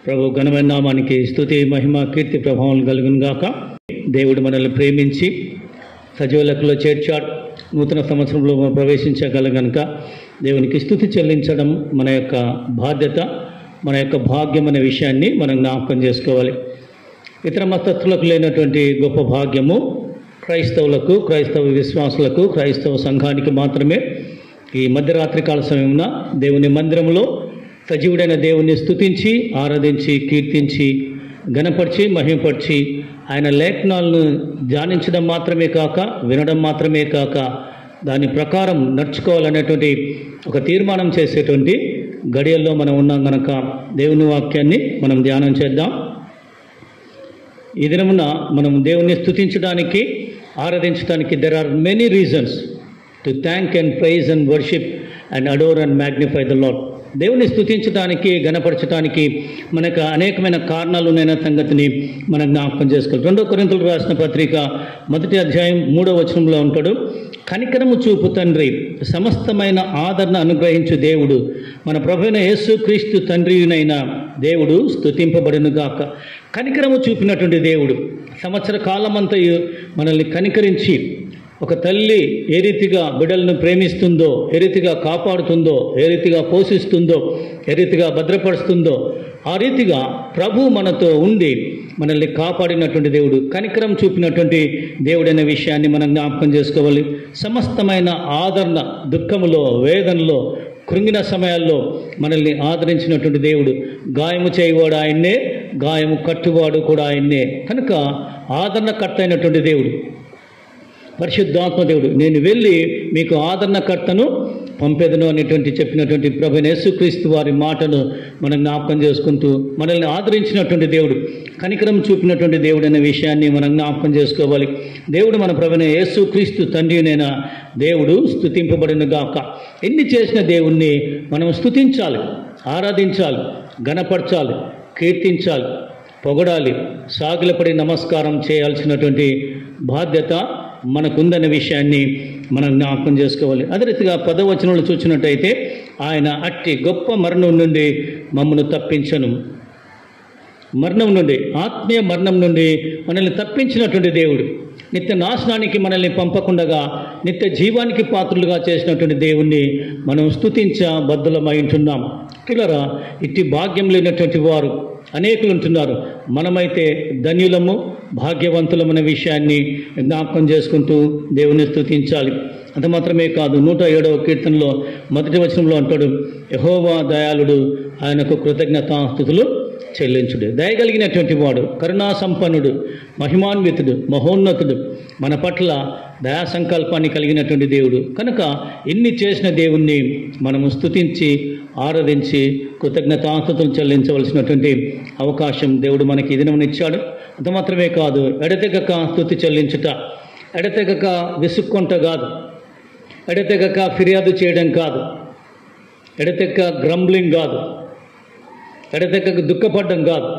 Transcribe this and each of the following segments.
ప్రభు ఘనమైన నామానికి స్తుతి మహిమ కీర్తి ప్రభావం కలుగును గాక. దేవుడు మనల్ని ప్రేమించి సజీవ లెక్కలో చేర్చాడు. నూతన సంవత్సరంలో ప్రవేశించగల గనుక దేవునికి స్తుతి చెల్లించడం మన యొక్క బాధ్యత, మన యొక్క భాగ్యం అనే విషయాన్ని మనం జ్ఞాపకం చేసుకోవాలి. ఇతర మతస్థులకు లేనటువంటి గొప్ప భాగ్యము క్రైస్తవులకు, క్రైస్తవ విశ్వాసులకు, క్రైస్తవ సంఘానికి మాత్రమే ఈ మధ్యరాత్రి కాల సమయమున దేవుని మందిరంలో సజీవుడైన దేవుణ్ణి స్తుతించి, ఆరాధించి, కీర్తించి, ఘనపరిచి, మహిమపరిచి ఆయన లేఖనాలను ధ్యానించడం మాత్రమే కాక, వినడం మాత్రమే కాక దాని ప్రకారం నడుచుకోవాలనేటువంటి ఒక తీర్మానం చేసేటువంటి గడియల్లో మనం ఉన్నాం కనుక దేవుని వాక్యాన్ని మనం ధ్యానం చేద్దాం. ఈ దినమున మనం దేవుణ్ణి స్తుతించడానికి, ఆరాధించడానికి there are many reasons to thank and praise and worship and adore and magnify the Lord. దేవుని స్తుతించడానికి, గణపరచడానికి మనకు అనేకమైన కారణాలు ఉన్న సంగతిని మనం జ్ఞాపకం చేసుకోవాలి. 2 కొరింథీయులకు రాసిన పత్రిక 1వ అధ్యాయం 3వ వచనంలో ఉంటాడు, కనికరము చూపు తండ్రి, సమస్తమైన ఆదరణ అనుగ్రహించు దేవుడు, మన ప్రభువైన యేసుక్రీస్తు తండ్రినైన దేవుడు స్తుతింపబడును గాక. కనికరము చూపినటువంటి దేవుడు సంవత్సర కాలమంతయు మనల్ని కనికరించి, ఒక తల్లి ఏ రీతిగా బిడ్డలను ప్రేమిస్తుందో, ఏ రీతిగా కాపాడుతుందో, ఏ రీతిగా పోషిస్తుందో, ఏ రీతిగా భద్రపరుస్తుందో, ఆ రీతిగా ప్రభు మనతో ఉండి మనల్ని కాపాడినటువంటి దేవుడు, కనికరం చూపినటువంటి దేవుడైన విషయాన్ని మనం జ్ఞాపకం చేసుకోవాలి. సమస్తమైన ఆదరణ, దుఃఖములో, వేదనలో, కృంగిన సమయాల్లో మనల్ని ఆదరించినటువంటి దేవుడు. గాయము చేయవాడు ఆయన్నే, గాయము కట్టువాడు కూడా ఆయన్నే. కనుక ఆదరణకర్త అయినటువంటి దేవుడు, పరిశుద్ధాత్మ దేవుడు, నేను వెళ్ళి మీకు ఆదరణకర్తను పంపేదను అనేటువంటి చెప్పినటువంటి ప్రభువైన యేసుక్రీస్తు వారి మాటను మనం జ్ఞాపకం చేసుకుంటూ, మనల్ని ఆదరించినటువంటి దేవుడు, కనికరం చూపినటువంటి దేవుడు అనే విషయాన్ని మనం జ్ఞాపకం చేసుకోవాలి. దేవుడు మన ప్రభువైన యేసుక్రీస్తు తండ్రినైన దేవుడు స్తుతింపబడిన గాక. ఎన్ని చేసిన దేవుణ్ణి మనం స్తుతించాలి, ఆరాధించాలి, ఘనపరచాలి, కీర్తించాలి, పొగడాలి, సాగిలపడి నమస్కారం చేయాల్సినటువంటి బాధ్యత మనకుందనే విషయాన్ని మనం జ్ఞాపకం చేసుకోవాలి. అదే రీతిగా 10వ వచనంలో చూసినట్టయితే, ఆయన అట్టి గొప్ప మరణం నుండి మమ్మను తప్పించను. మరణం నుండి, ఆత్మీయ మరణం నుండి మనల్ని తప్పించినటువంటి దేవుడు, నిత్య నాశనానికి మనల్ని పంపకుండగా నిత్య జీవానికి పాత్రులుగా చేసినటువంటి దేవుణ్ణి మనం స్తుతించబద్ధులమై ఉంటున్నాం. పిల్లరా, ఇట్టి భాగ్యం లేనటువంటి వారు అనేకులు ఉంటున్నారు. మనమైతే ధన్యులము, భాగ్యవంతులమనే విషయాన్ని జ్ఞాపకం చేసుకుంటూ దేవుని స్తుతించాలి. అంత మాత్రమే కాదు, 107వ కీర్తనలో 1వ వచనంలో అంటాడు, యెహోవా దయాళుడు, ఆయనకు కృతజ్ఞతాస్తుతులు చెల్లించుడు. దయగలిగినటువంటి వాడు, కరుణా సంపన్నుడు, మహిమాన్వితుడు, మహోన్నతుడు, మన పట్ల దయా సంకల్పాన్ని కలిగినటువంటి దేవుడు. కనుక ఇన్ని చేసిన దేవుణ్ణి మనము స్తుతించి, ఆరాధించి, కృతజ్ఞతాస్తుతులు చెల్లించవలసినటువంటి అవకాశం దేవుడు మనకి ఈ దినమునిచ్చాడు. అంత మాత్రమే కాదు, ఎడతెగక స్తుతి చెల్లించుట, ఎడతెగక విసుక్కొంట కాదు, ఎడతెగక ఫిర్యాదు చేయడం కాదు, ఎడతెగక గ్రంబ్లింగ్ కాదు, ఎడతెగక దుఃఖపడడం కాదు.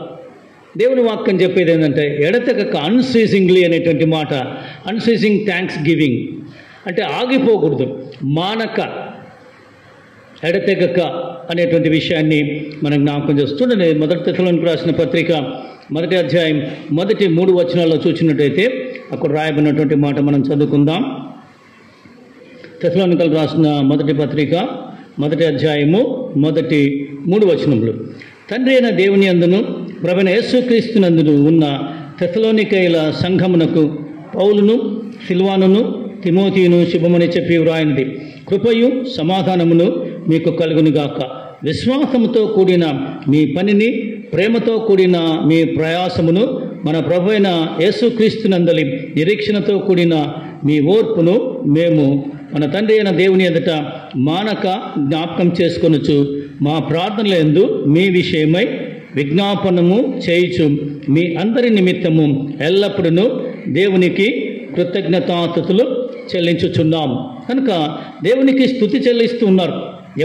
దేవుని వాక్యం చెప్పేది ఏంటంటే, ఎడతెగక అన్సీజింగ్లీ అనేటువంటి మాట, అన్సీజింగ్ థ్యాంక్స్ గివింగ్ అంటే ఆగిపోకూడదు, మానక, ఎడతెగక అనేటువంటి విషయాన్ని మనం జ్ఞాపకం చేస్తుండే. 1 తెస్సలోనికీయులకు రాసిన పత్రిక 1వ అధ్యాయం 3 వచనాల్లో చూసినట్టయితే అక్కడ రాయబడినటువంటి మాట మనం చదువుకుందాం. తెస్సలోనికీయులకు రాసిన 1వ పత్రిక 1వ అధ్యాయము 3 వచనములు, తండ్రి అయిన దేవుని యందును ప్రభువైన యేసుక్రీస్తునందును ఉన్న తెస్సలోనికీయుల సంఘమునకు పౌలును, సిల్వానును, తిమోతియును శుభమని చెప్పి వ్రాయినది, కృపయు సమాధానమును మీకు కలుగునుగాక. విశ్వాసముతో కూడిన మీ పనిని, ప్రేమతో కూడిన మీ ప్రయాసమును, మన ప్రభువైన యేసుక్రీస్తునందలి నిరీక్షణతో కూడిన మీ ఓర్పును మేము మన తండ్రి అయిన దేవుని ఎదుట మానక జ్ఞాపకం చేసుకొనుచు, మా ప్రార్థనల యందు మీ విషయమై విజ్ఞాపనము చేయుచు, మీ అందరి నిమిత్తము ఎల్లప్పుడూ దేవునికి కృతజ్ఞతాస్తుతులు చెల్లించుచున్నాం. కనుక దేవునికి స్తుతి చెల్లిస్తూ ఉన్నారు.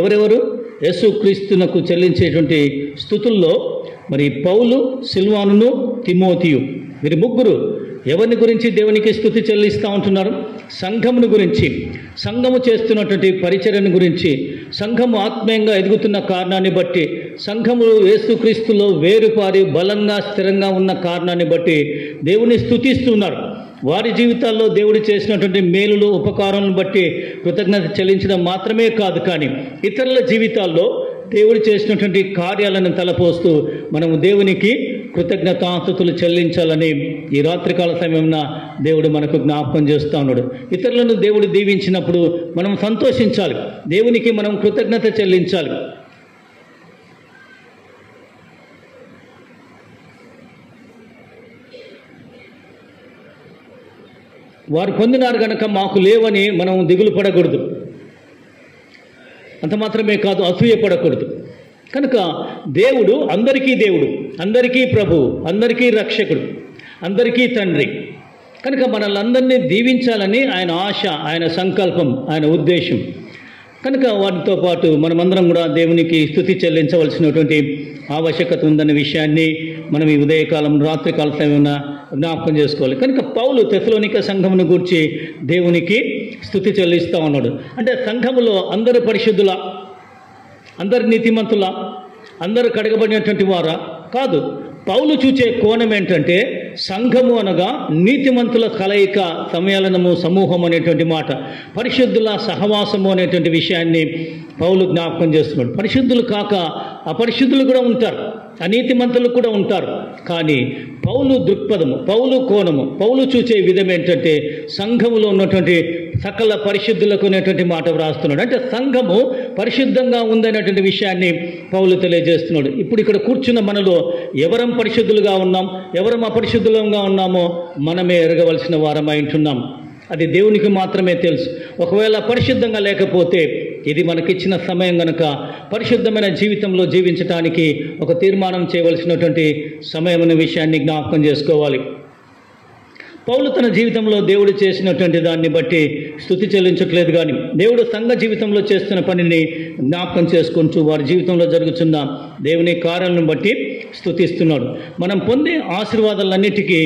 ఎవరెవరు? యేసుక్రీస్తునకు చెల్లించేటువంటి స్తుతుల్లో మరి పౌలు, సిల్వానును, తిమోతియు, వీరి ముగ్గురు ఎవరిని గురించి దేవునికి స్తుతి చెల్లిస్తూ ఉంటున్నారు? సంఘమును గురించి, సంఘము చేస్తున్నటువంటి పరిచర్యను గురించి, సంఘము ఆత్మీయంగా ఎదుగుతున్న కారణాన్ని బట్టి, సంఘము యేసుక్రీస్తులో వేరుపారి బలంగా స్థిరంగా ఉన్న కారణాన్ని బట్టి దేవుని స్తుతిస్తున్నారు. వారి జీవితాల్లో దేవుడు చేసినటువంటి మేలులు ఉపకారాలను బట్టి కృతజ్ఞత చెల్లించడం మాత్రమే కాదు, కానీ ఇతరుల జీవితాల్లో దేవుడు చేసినటువంటి కార్యాలను తలపోస్తూ మనము దేవునికి కృతజ్ఞతాస్తుతులు చెల్లించాలని ఈ రాత్రికాల సమయంలో దేవుడు మనకు జ్ఞాపకం చేస్తూ ఉన్నాడు. ఇతరులను దేవుడు దీవించినప్పుడు మనం సంతోషించాలి, దేవునికి మనం కృతజ్ఞత చెల్లించాలి. వారు పొందినారు కనుక మాకు లేవని మనం దిగులు పడకూడదు. అంత మాత్రమే కాదు, అసూయపడకూడదు. కనుక దేవుడు అందరికీ దేవుడు, అందరికీ ప్రభువు, అందరికీ రక్షకుడు, అందరికీ తండ్రి. కనుక మనల్ని అందరినీ దీవించాలని ఆయన ఆశ, ఆయన సంకల్పం, ఆయన ఉద్దేశం. కనుక వాటితో పాటు మనమందరం కూడా దేవునికి స్తుతి చెల్లించవలసినటువంటి ఆవశ్యకత ఉందనే విషయాన్ని మనం ఈ ఉదయకాలం రాత్రికాల సమయంలో జ్ఞాపకం చేసుకోవాలి. కనుక పౌలు తెస్సలోనిక సంఘమును గూర్చి దేవునికి స్తుతి చెల్లిస్తూ ఉన్నాడు. అంటే సంఘములో అందరు పరిశుద్ధుల, అందరు నీతిమంతుల, అందరూ కడగబడినటువంటి వారా? కాదు. పౌలు చూచే కోణం ఏంటంటే సంఘము అనగా నీతిమంతుల కలయిక, సమ్మేళనము, సమూహం అనేటువంటి మాట, పరిశుద్ధుల సహవాసము అనేటువంటి విషయాన్ని పౌలు జ్ఞాపకం చేస్తున్నాడు. పరిశుద్ధులు కాక అపరిశుద్ధులు కూడా ఉంటారు, అనీతిమంతులు కూడా ఉంటారు. కానీ పౌలు దృక్పథము, పౌలు కోణము, పౌలు చూచే విధం ఏంటంటే సంఘములో ఉన్నటువంటి సకల పరిశుద్ధులకు అనేటువంటి మాట వ్రాస్తున్నాడు. అంటే సంఘము పరిశుద్ధంగా ఉందనేటువంటి విషయాన్ని పౌలు తెలియజేస్తున్నాడు. ఇప్పుడు ఇక్కడ కూర్చున్న మనలో ఎవరం పరిశుద్ధులుగా ఉన్నాం, ఎవరం అపరిశుద్ధులంగా ఉన్నామో మనమే ఎరగవలసిన వారమై ఉంటున్నాం. అది దేవునికి మాత్రమే తెలుసు. ఒకవేళ పరిశుద్ధంగా లేకపోతే ఇది మనకిచ్చిన సమయం కనుక పరిశుద్ధమైన జీవితంలో జీవించటానికి ఒక తీర్మానం చేయవలసినటువంటి సమయం అనే విషయాన్ని జ్ఞాపకం చేసుకోవాలి. పౌలు తన జీవితంలో దేవుడు చేసినటువంటి దాన్ని బట్టి స్తుతి చెల్లించట్లేదు, కానీ దేవుడు సంఘ జీవితంలో చేస్తున్న పనిని జ్ఞాపకం చేసుకుంటూ వారి జీవితంలో జరుగుతున్న దేవుని కార్యాలను బట్టి స్తుతిస్తున్నాడు. మనం పొందే ఆశీర్వాదాలన్నిటికీ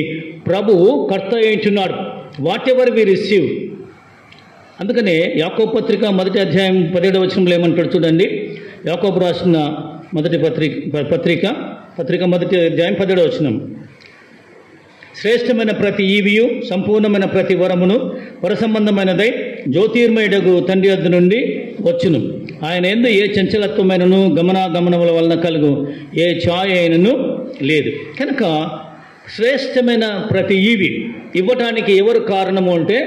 ప్రభువు కర్త అయింటున్నాడు. Whatever we receive. అందుకనే యాకోబు పత్రిక 1వ అధ్యాయం 17వ వచనంలో ఏమంటాడు చూడండి. యాకోబు రాసిన మొదటి పత్రిక 1వ అధ్యాయం 17వ వచనం. శ్రేష్టమైన ప్రతి ఈవియు, సంపూర్ణమైన ప్రతి వరమును పరసంబంధమైనదై జ్యోతిర్మయుడగు తండ్రి వద్ద నుండి వచ్చును. ఆయన యందు ఏ చంచలత్వమైనను గమనాగమనముల వలన కలుగు ఏ ఛాయ అయినను లేదు. కనుక శ్రేష్టమైన ప్రతి ఈవి ఇవ్వటానికి ఎవరు కారణము అంటే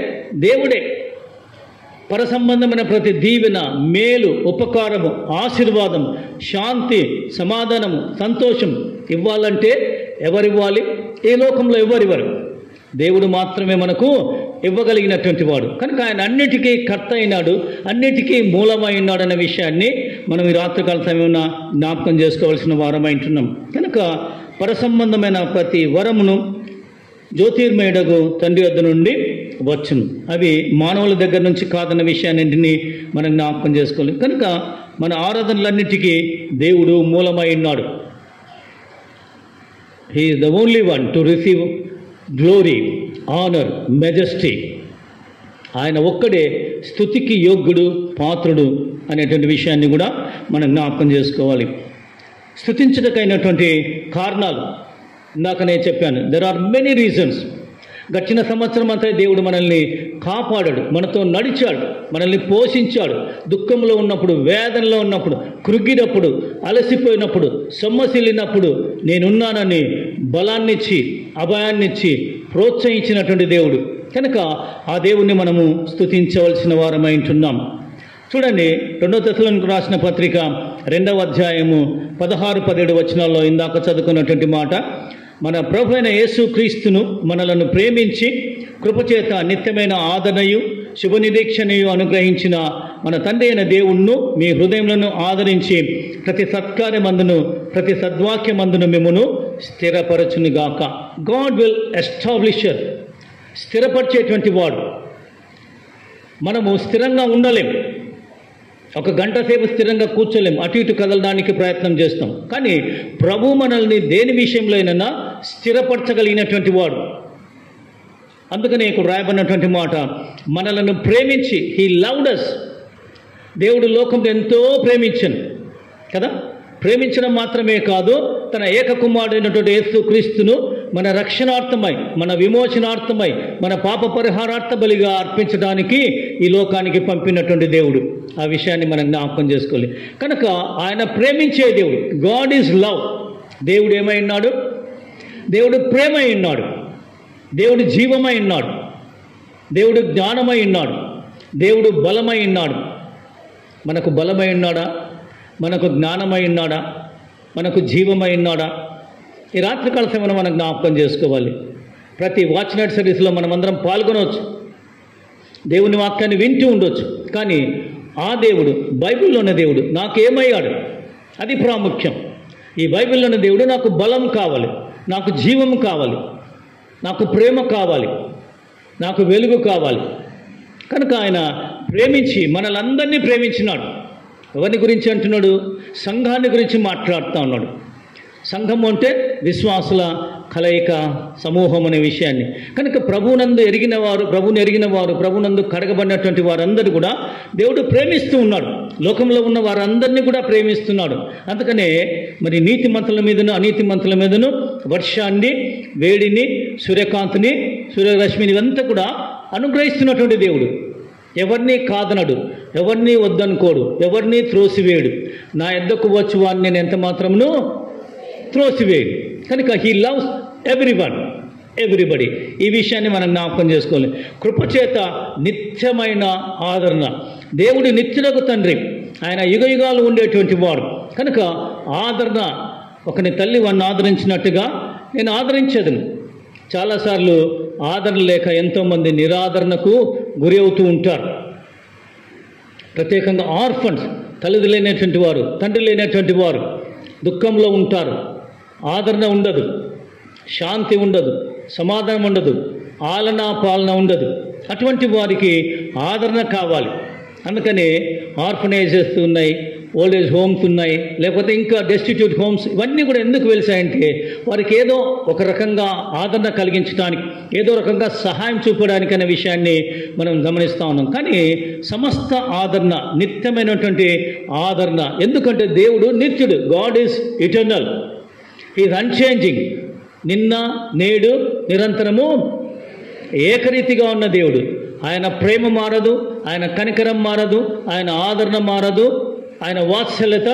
దేవుడే. పరసంబంధమైన ప్రతి దీవెన, మేలు, ఉపకారము, ఆశీర్వాదం, శాంతి, సమాధానము, సంతోషం ఇవ్వాలంటే ఎవరివ్వాలి? ఈ లోకంలో ఎవరివ్వరు, దేవుడు మాత్రమే మనకు ఇవ్వగలిగినటువంటి వాడు. కనుక ఆయన అన్నిటికీ కర్త అయినాడు, అన్నిటికీ మూలమై ఉన్నాడు అనే విషయాన్ని మనం ఈ రాత్రికాల సమయంలో జ్ఞాపకం చేసుకోవాల్సిన వారమై ఉంటున్నాం. కనుక పరసంబంధమైన ప్రతి వరమును జ్యోతిర్మయుడగు తండ్రి వద్ద నుండి వచ్చును. అవి మానవుల దగ్గర నుంచి కాదన్న విషయాన్నింటినీ మనం జ్ఞాపకం చేసుకోవాలి. కనుక మన ఆరాధనలన్నిటికీ దేవుడు మూలమై ఉన్నాడు. He is the only one to receive glory, honour, majesty. ఆయన ఒక్కడే స్తుతికి యోగ్యుడు, పాత్రుడు అనేటువంటి విషయాన్ని కూడా మనం జ్ఞాపకం చేసుకోవాలి. స్తుతించటకైనటువంటి కారణాలు ఇందాక నేను చెప్పాను. There are many reasons. గడిచిన సంవత్సరం అంతా దేవుడు మనల్ని కాపాడాడు, మనతో నడిచాడు, మనల్ని పోషించాడు. దుఃఖంలో ఉన్నప్పుడు, వేదనలో ఉన్నప్పుడు, కృంగినప్పుడు, అలసిపోయినప్పుడు, సొమ్మసిల్లినప్పుడు నేనున్నానని బలాన్నిచ్చి, అభయాన్నిచ్చి, ప్రోత్సహించినటువంటి దేవుడు. కనుక ఆ దేవుణ్ణి మనము స్తుతించవలసిన వారమై ఉంటున్నాం. చూడండి, 2వ తెస్సలోనికీయులకు రాసిన పత్రిక 2వ అధ్యాయము 16-17 వచనాల్లో ఇందాక చదువుకున్నటువంటి మాట, మన ప్రభు అయిన యేసుక్రీస్తును మనలను ప్రేమించి కృపచేత నిత్యమైన ఆదరణయు శుభనిరీక్షణయు అనుగ్రహించిన మన తండ్రి అయిన దేవుణ్ణు మీ హృదయములను ఆదరించి ప్రతి సత్కార్యమందును ప్రతి సద్వాక్యమందును మిమ్మును స్థిరపరచునుగాక. God will ఎస్టాబ్లిషర్. స్థిరపరిచేటువంటి వాడు. మనము స్థిరంగా ఉండలేం, ఒక గంట సేపు స్థిరంగా కూర్చోలేం, అటు ఇటు కదలడానికి ప్రయత్నం చేస్తాం. కానీ ప్రభు మనల్ని దేని విషయంలో అయినా స్థిరపరచగలిగినటువంటి వాడు. అందుకనే ఇక్కడ రాయబడినటువంటి మాట, మనలను ప్రేమించి, హీ లవ్డ్ us. దేవుడు లోకం ఎంతో ప్రేమించను కదా. ప్రేమించడం మాత్రమే కాదు, తన ఏకకుమారుడైనటువంటి యేసు క్రీస్తును మన రక్షణార్థమై, మన విమోచనార్థమై, మన పాప పరిహారార్థ బలిగా అర్పించడానికి ఈ లోకానికి పంపినటువంటి దేవుడు. ఆ విషయాన్ని మనం జ్ఞాపకం చేసుకోవాలి. కనుక ఆయన ప్రేమించే దేవుడు. God is love. దేవుడు ఏమై ఉన్నాడు? దేవుడు ప్రేమై ఉన్నాడు. దేవుడు జీవమై ఉన్నాడు. దేవుడు జ్ఞానమై ఉన్నాడు. దేవుడు బలమై ఉన్నాడు. మనకు బలమై ఉన్నాడా? మనకు జ్ఞానమై ఉన్నాడా? మనకు జీవమై ఉన్నాడా? ఈ రాత్రికాల సమయంలో మనం జ్ఞాపకం చేసుకోవాలి. ప్రతి వాచ్ నైట్ సర్వీస్లో మనమందరం పాల్గొనవచ్చు, దేవుని వాక్యాన్ని వింటూ ఉండొచ్చు. కానీ ఆ దేవుడు, బైబిల్లోని దేవుడు నాకేమయ్యాడు? అది ప్రాముఖ్యం. ఈ బైబిల్లోని దేవుడు నాకు బలం కావాలి, నాకు జీవం కావాలి, నాకు ప్రేమ కావాలి, నాకు వెలుగు కావాలి. కనుక ఆయన ప్రేమించి మనలందరినీ ప్రేమించినాడు. ఎవరిని గురించి అంటున్నాడు? సంఘాన్ని గురించి మాట్లాడుతూ ఉన్నాడు. సంఘం అంటే విశ్వాసుల కలయిక, సమూహం అనే విషయాన్ని. కనుక ప్రభువునందు ఎరిగినవారు, ప్రభువునందు కడగబడినటువంటి వారందరూ కూడా దేవుడు ప్రేమిస్తూ ఉన్నాడు. లోకంలో ఉన్న వారందరినీ కూడా ప్రేమిస్తున్నాడు. అందుకనే మరి నీతిమంతుల మీదను అనీతిమంతుల మీదను వర్షాన్ని, వేడిని, సూర్యకాంతిని, సూర్యరశ్మిని ఇవంతా కూడా అనుగ్రహిస్తున్నటువంటి దేవుడు. ఎవరిని కాదనడు, ఎవరిని వద్దనుకోడు, ఎవరిని త్రోసివేయడు. నా యొద్దకు వచ్చు వాడిని నేను ఎంత మాత్రమును త్రోసివేయడు. కనుక హీ లవ్స్ ఎవ్రీబడి. ఈ విషయాన్ని మనం జ్ఞాపకం చేసుకోవాలి. కృపచేత నిత్యమైన ఆదరణ. దేవుడి నిత్యులకు తండ్రి, ఆయన యుగయుగాలు ఉండేటువంటి వాడు. కనుక ఆదరణ, ఒకని తల్లి వాడిని ఆదరించినట్టుగా నేను ఆదరించేదను. చాలాసార్లు ఆదరణ లేక ఎంతోమంది నిరాదరణకు గురి అవుతూ ఉంటారు. ప్రత్యేకంగా ఆర్ఫన్స్, తల్లి లేనటువంటి వారు, తండ్రి లేనటువంటి వారు దుఃఖంలో ఉంటారు. ఆదరణ ఉండదు, శాంతి ఉండదు, సమాధానం ఉండదు, ఆలనా పాలన ఉండదు. అటువంటి వారికి ఆదరణ కావాలి. అందుకని ఆర్ఫనైజెస్ ఉన్నాయి, ఓల్డ్ ఏజ్ హోమ్స్ ఉన్నాయి, లేకపోతే ఇంకా డెస్టిట్యూట్ హోమ్స్, ఇవన్నీ కూడా ఎందుకు వెలిసాయంటే వారికి ఏదో ఒక రకంగా ఆదరణ కలిగించడానికి, ఏదో రకంగా సహాయం చూపడానికి అనే విషయాన్ని మనం గమనిస్తూ ఉన్నాం. కానీ సమస్త ఆదరణ నిత్యమైనటువంటి ఆదరణ. ఎందుకంటే దేవుడు నిత్యుడు. God is eternal, is unchanging. నిన్న, నేడు, నిరంతరము ఏకరీతిగా ఉన్న దేవుడు. ఆయన ప్రేమ మారదు, ఆయన కనికరం మారదు, ఆయన ఆదరణ మారదు, ఆయన వాత్సల్యత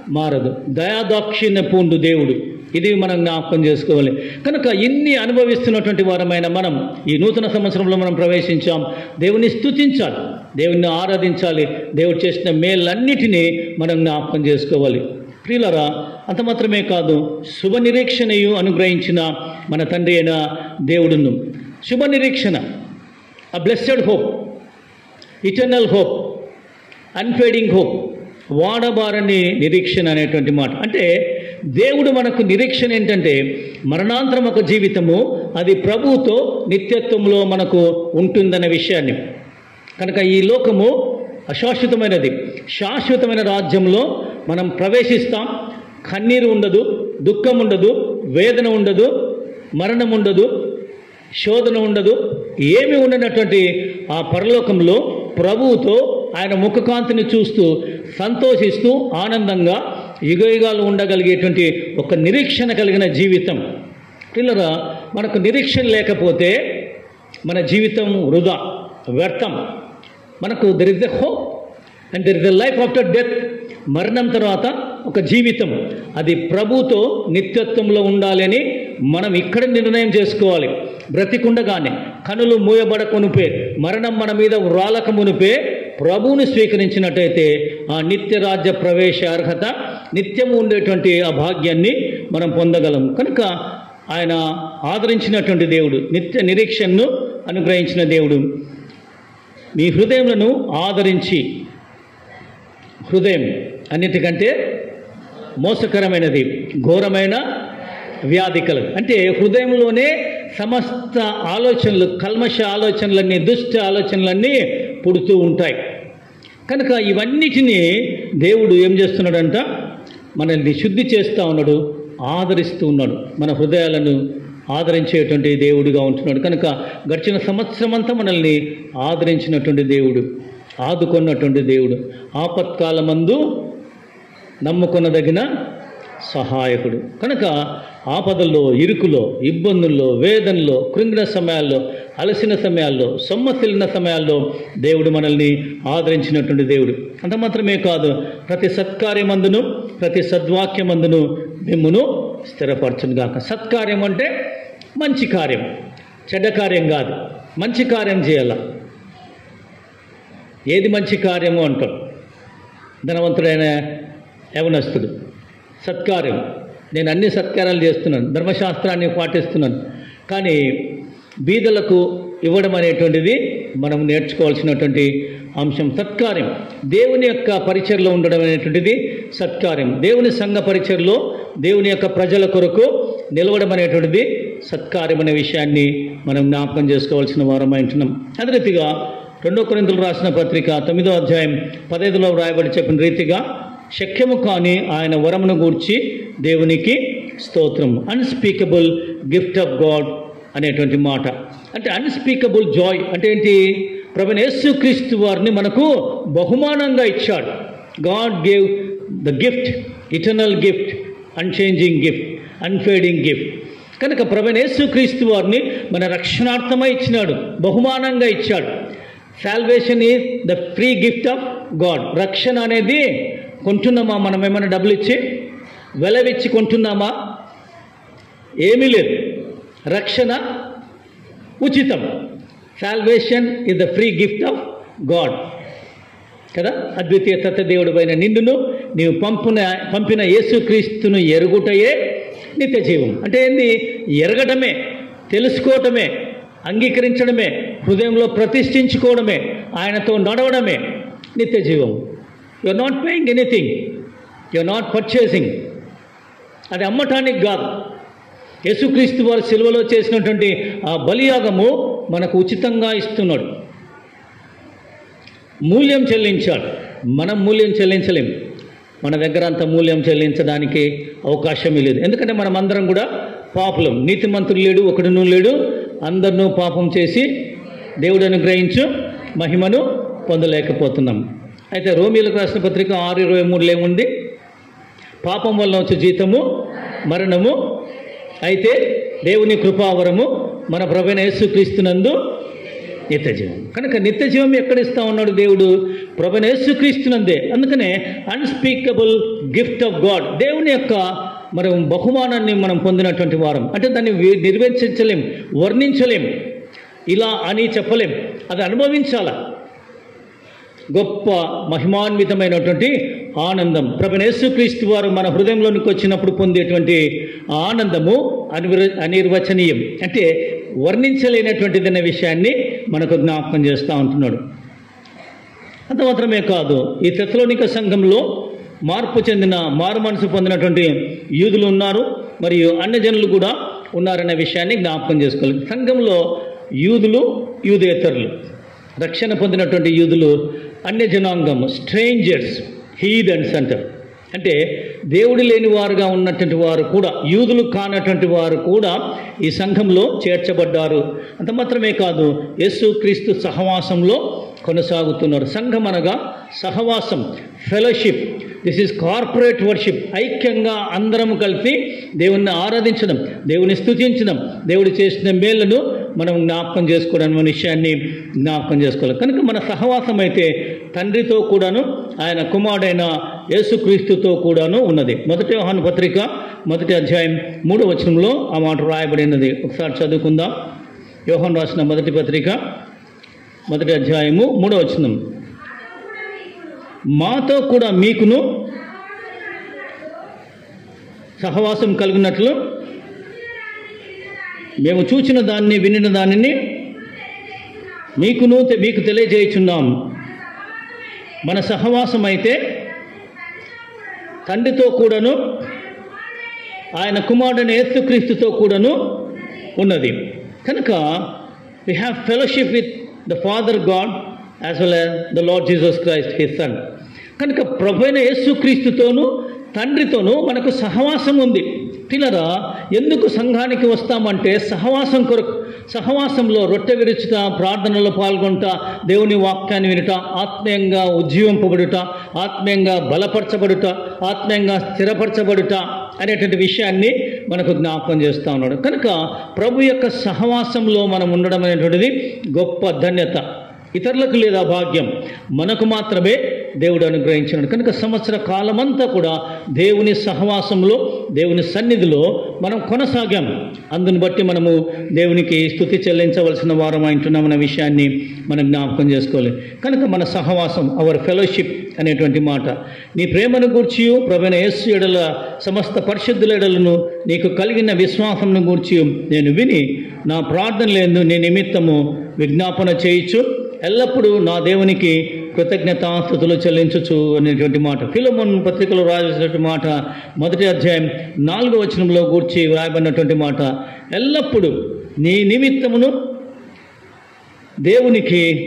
మారదు. దయాదాక్షిణ్య పూండు దేవుడు. ఇది మనం జ్ఞాపకం చేసుకోవాలి. కనుక ఇన్ని అనుభవిస్తున్నటువంటి వారమైన మనం ఈ నూతన సంవత్సరంలో మనం ప్రవేశించాం. దేవుని స్తుతించాలి, దేవుని ఆరాధించాలి. దేవుడు చేసిన మేలన్నిటినీ మనం జ్ఞాపకం చేసుకోవాలి. ప్రియులారా, అంత మాత్రమే కాదు, శుభ నిరీక్షణయు అనుగ్రహించిన మన తండ్రి అయిన దేవుడును. శుభ నిరీక్షణ, a blessed hope, eternal hope, unfading hope, వాడబారని నిరీక్షణ అనేటువంటి మాట. అంటే దేవుడు మనకు నిరీక్షణ ఏంటంటే మరణాంతరం ఒక జీవితము, అది ప్రభువుతో నిత్యత్వంలో మనకు ఉంటుందనే విషయాన్ని. కనుక ఈ లోకము అశాశ్వతమైనది. శాశ్వతమైన రాజ్యంలో మనం ప్రవేశిస్తాం. కన్నీరు ఉండదు, దుఃఖం ఉండదు, వేదన ఉండదు, మరణం ఉండదు, శోధన ఉండదు, ఏమి ఉండనటువంటి ఆ పరలోకంలో ప్రభువుతో ఆయన ముఖకాంతిని చూస్తూ సంతోషిస్తూ ఆనందంగా యుగయుగాలు ఉండగలిగేటువంటి ఒక నిరీక్షణ కలిగిన జీవితం. పిల్లరా, మనకు నిరీక్షణ లేకపోతే మన జీవితం వృధా, వ్యర్థం. మనకు there is a hope and there is a life after death. మరణం తర్వాత ఒక జీవితం, అది ప్రభుతో నిత్యత్వంలో ఉండాలి అని మనం ఇక్కడ నిర్ణయం చేసుకోవాలి. బ్రతికుండగానే, కనులు మూయబడక మునుపే, మరణం మన మీద వ్రాలక మునుపే ప్రభువుని స్వీకరించినట్టయితే ఆ నిత్య రాజ్య ప్రవేశ అర్హత, నిత్యము ఉండేటువంటి ఆ భాగ్యాన్ని మనం పొందగలం. కనుక ఆయన ఆదరించినటువంటి దేవుడు, నిత్య నిరీక్షణను అనుగ్రహించిన దేవుడు. మీ హృదయములను ఆదరించి, హృదయం అన్నిటికంటే మోసకరమైనది, ఘోరమైన వ్యాధి కలదు. అంటే హృదయంలోనే సమస్త ఆలోచనలు, కల్మష ఆలోచనలన్నీ, దుష్ట ఆలోచనలన్నీ పుడుతూ ఉంటాయి. కనుక ఇవన్నిటినీ దేవుడు ఏం చేస్తున్నాడంట? మనల్ని శుద్ధి చేస్తూ ఉన్నాడు, ఆదరిస్తూ ఉన్నాడు. మన హృదయాలను ఆదరించేటువంటి దేవుడిగా ఉంటున్నాడు. కనుక గడిచిన సంవత్సరం అంతా మనల్ని ఆదరించినటువంటి దేవుడు. ఆదుకున్నటువంటి దేవుడు, ఆపత్కాలమందు నమ్ముకొనదగిన సహాయకుడు. కనుక ఆపదల్లో, ఇరుకులో, ఇబ్బందుల్లో, వేదనలో, కృంగిన సమయాల్లో, అలసిన సమయాల్లో, సొమ్మసిల్లిన సమయాల్లో దేవుడు మనల్ని ఆదరించినటువంటి దేవుడు. అంత మాత్రమే కాదు, ప్రతి సత్కార్యమందును, ప్రతి సద్వాక్యమందును మిమ్మును స్థిరపరచును గాక. సత్కార్యం అంటే మంచి కార్యం, చెడ్డ కార్యం కాదు. మంచి కార్యం చేయాల. ఏది మంచి కార్యము అంటాడు ధనవంతుడైన యవనస్తుడు. సత్కార్యం, నేను అన్ని సత్కార్యాలు చేస్తున్నాను, ధర్మశాస్త్రాన్ని పాటిస్తున్నాను, కానీ బీదలకు ఇవ్వడం అనేటువంటిది మనం నేర్చుకోవాల్సినటువంటి అంశం. సత్కార్యం, దేవుని యొక్క పరిచర్లో ఉండడం అనేటువంటిది సత్కార్యం. దేవుని సంఘ పరిచర్లో దేవుని యొక్క ప్రజల కొరకు నిలవడం అనేటువంటిది సత్కార్యం అనే విషయాన్ని మనం జ్ఞాపకం చేసుకోవాల్సిన వారమై ఉంటున్నాం. అదే రీతిగా 2 కొరింథీయులు రాసిన పత్రిక 9వ అధ్యాయం 15లో వ్రాయబడి చెప్పిన రీతిగా శక్యము కాని ఆయన వరమును గూర్చి దేవునికి స్తోత్రం. అన్స్పీకబుల్ గిఫ్ట్ ఆఫ్ గాడ్ అనేటువంటి మాట. అంటే అన్స్పీకబుల్ జాయ్ అంటే ఏంటి? ప్రభువైన యేసుక్రీస్తు వారిని మనకు బహుమానంగా ఇచ్చాడు. God gave the gift, eternal gift, unchanging gift, unfading gift. కనుక ప్రభువైన యేసుక్రీస్తు వారిని మన రక్షణార్థమై ఇచ్చినాడు, బహుమానంగా ఇచ్చాడు. Salvation is the free gift of God. రక్షణ అనేది కొంటున్నామా? మనం ఏమైనా డబ్బులు ఇచ్చి వెలవిచ్చి కొంటున్నామా? ఏమీ లేదు. రక్షణ ఉచితం. Salvation is the free gift of God కదా. అద్వితీయ సత్యదేవుడు పైన నిన్నును నీవు పంపిన యేసుక్రీస్తును ఎరుగుటయే నిత్య జీవం. అంటే ఏంది? ఎరగటమే, తెలుసుకోవటమే, అంగీకరించడమే, హృదయంలో ప్రతిష్ఠించుకోవడమే, ఆయనతో నడవడమే నిత్య జీవం. You are not paying anything, you are not purchasing. అది అమ్మటానికి కాదు. యేసుక్రీస్తు వారు సిలువలో చేసినటువంటి ఆ బలియాగము మనకు ఉచితంగా ఇస్తున్నాడు. మూల్యం చెల్లించాడు. మనం మూల్యం చెల్లించలేం. మన దగ్గర అంత మూల్యం చెల్లించడానికి అవకాశమే లేదు. ఎందుకంటే మనం అందరం కూడా పాపులం. నీతిమంతుడు లేడు, ఒకడును లేడు. అందరినూ పాపం చేసి దేవుడు అనుగ్రహించు మహిమను పొందలేకపోతున్నాం. అయితే రోమీయులకు రాసిన పత్రిక 6:23 ఏముంది? పాపం వల్ల వచ్చే జీతము మరణము, అయితే దేవుని కృపావరము మన ప్రభువైన యేసుక్రీస్తునందు నిత్యజీవం. కనుక నిత్యజీవం ఎక్కడ ఇస్తా ఉన్నాడు దేవుడు? ప్రభువైన యేసుక్రీస్తునందే. అందుకనే అన్స్పీకబుల్ గిఫ్ట్ ఆఫ్ గాడ్, దేవుని యొక్క మనం బహుమానాన్ని మనం పొందినటువంటి వారం. అంటే దాన్ని నిర్వచించలేం, వర్ణించలేం, ఇలా అని చెప్పలేం. అది అనుభవించాల. గొప్ప మహిమాన్వితమైనటువంటి ఆనందం ప్రభువైన యేసుక్రీస్తు వారు మన హృదయంలోనికి వచ్చినప్పుడు పొందేటువంటి ఆనందము అనిర్వచనీయం. అంటే వర్ణించలేనటువంటిది అనే విషయాన్ని మనకు జ్ఞాపకం చేస్తూ ఉంటున్నాడు. అంత మాత్రమే కాదు, ఈ తెస్సలోనిక సంఘంలో మార్పు చెందిన, మారు మనసు పొందినటువంటి యూదులు ఉన్నారు, మరియు అన్యజనులు కూడా ఉన్నారనే విషయాన్ని జ్ఞాపకం చేసుకోవాలి. సంఘంలో యూదులు, యూదేతరులు, రక్షణ పొందినటువంటి యూదులు, అన్యజనాంగం, స్ట్రేంజర్స్, హీదన్స్ అంటారు. అంటే దేవుడు లేని వారుగా ఉన్నటువంటి వారు కూడా, యూదులు కానటువంటి వారు కూడా ఈ సంఘంలో చేర్చబడ్డారు. అంత మాత్రమే కాదు, యేసుక్రీస్తు సహవాసంలో కొనసాగుతున్నారు. సంఘం అనగా సహవాసం, fellowship. This is corporate worship. ఐక్యంగా అందరం కలిసి దేవుణ్ణి ఆరాధించడం, దేవుని స్తుతించడం, దేవుడు చేసిన మేళ్లను మనం జ్ఞాపకం చేసుకోవడం అనే విషయాన్ని జ్ఞాపకం చేసుకోవాలి. కనుక మన సహవాసం అయితే తండ్రితో కూడాను, ఆయన కుమారుడైన యేసుక్రీస్తుతో కూడాను ఉన్నది. 1 యోహాను పత్రిక 1వ అధ్యాయం 3వ వచనంలో ఆ మాట రాయబడినది. ఒకసారి చదువుకుందాం. యోహాను రాసిన మొదటి పత్రిక 1వ అధ్యాయము 3వ వచనం. మాతో కూడా మీకును సహవాసం కలిగినట్లు మేము చూచిన దాన్ని, వినిన దానిని మీకు తెలియజేయుచున్నాం. మన సహవాసం అయితే తండ్రితో కూడాను, ఆయన కుమారుడైన యేసుక్రీస్తుతో కూడాను ఉన్నది. కనుక we have fellowship with the Father God as well as the Lord Jesus Christ, his Son. కనుక ప్రభువైన యేసుక్రీస్తుతోనూ తండ్రితోనూ మనకు సహవాసం ఉంది. పిల్లరా, ఎందుకు సంఘానికి వస్తామంటే సహవాసం కొరకు. సహవాసంలో రొట్టె విరుచుట, ప్రార్థనలో పాల్గొంట, దేవుని వాక్యాన్ని వినుట, ఆత్మీయంగా ఉజ్జీవింపబడుట, ఆత్మీయంగా బలపరచబడుట, ఆత్మీయంగా స్థిరపరచబడుట అనేటువంటి విషయాన్ని మనకు జ్ఞాపకం చేస్తూ ఉన్నాడు. కనుక ప్రభు యొక్క సహవాసంలో మనం ఉండడం అనేటువంటిది గొప్ప ధన్యత. ఇతరులకు లేదా భాగ్యం, మనకు మాత్రమే దేవుడు అనుగ్రహించినాడు. కనుక సంవత్సర కాలమంతా కూడా దేవుని సహవాసంలో, దేవుని సన్నిధిలో మనం కొనసాగాం. అందుని బట్టి మనము దేవునికి స్తుతి చెల్లించవలసిన వారం అంటున్నామన్న విషయాన్ని మనం జ్ఞాపకం చేసుకోవాలి. కనుక మన సహవాసం, అవర్ ఫెలోషిప్ అనేటువంటి మాట, నీ ప్రేమను గూర్చి ప్రభువైన యేసు ఎడల సమస్త పరిశుద్ధుల ఎడలను నీకు కలిగిన విశ్వాసంను గూర్చి నేను విని నా ప్రార్థనలందు నీ నిమిత్తము విజ్ఞాపన చేయించు, ఎల్లప్పుడూ నా దేవునికి కృతజ్ఞతాస్తుతులు చెల్లించచ్చు అనేటువంటి మాట. ఫిలెమోను పత్రికలో రాసినటువంటి మాట, 1వ అధ్యాయం 4వ వచనంలో గూర్చి వ్రాయబడినటువంటి మాట, ఎల్లప్పుడూ నీ నిమిత్తమును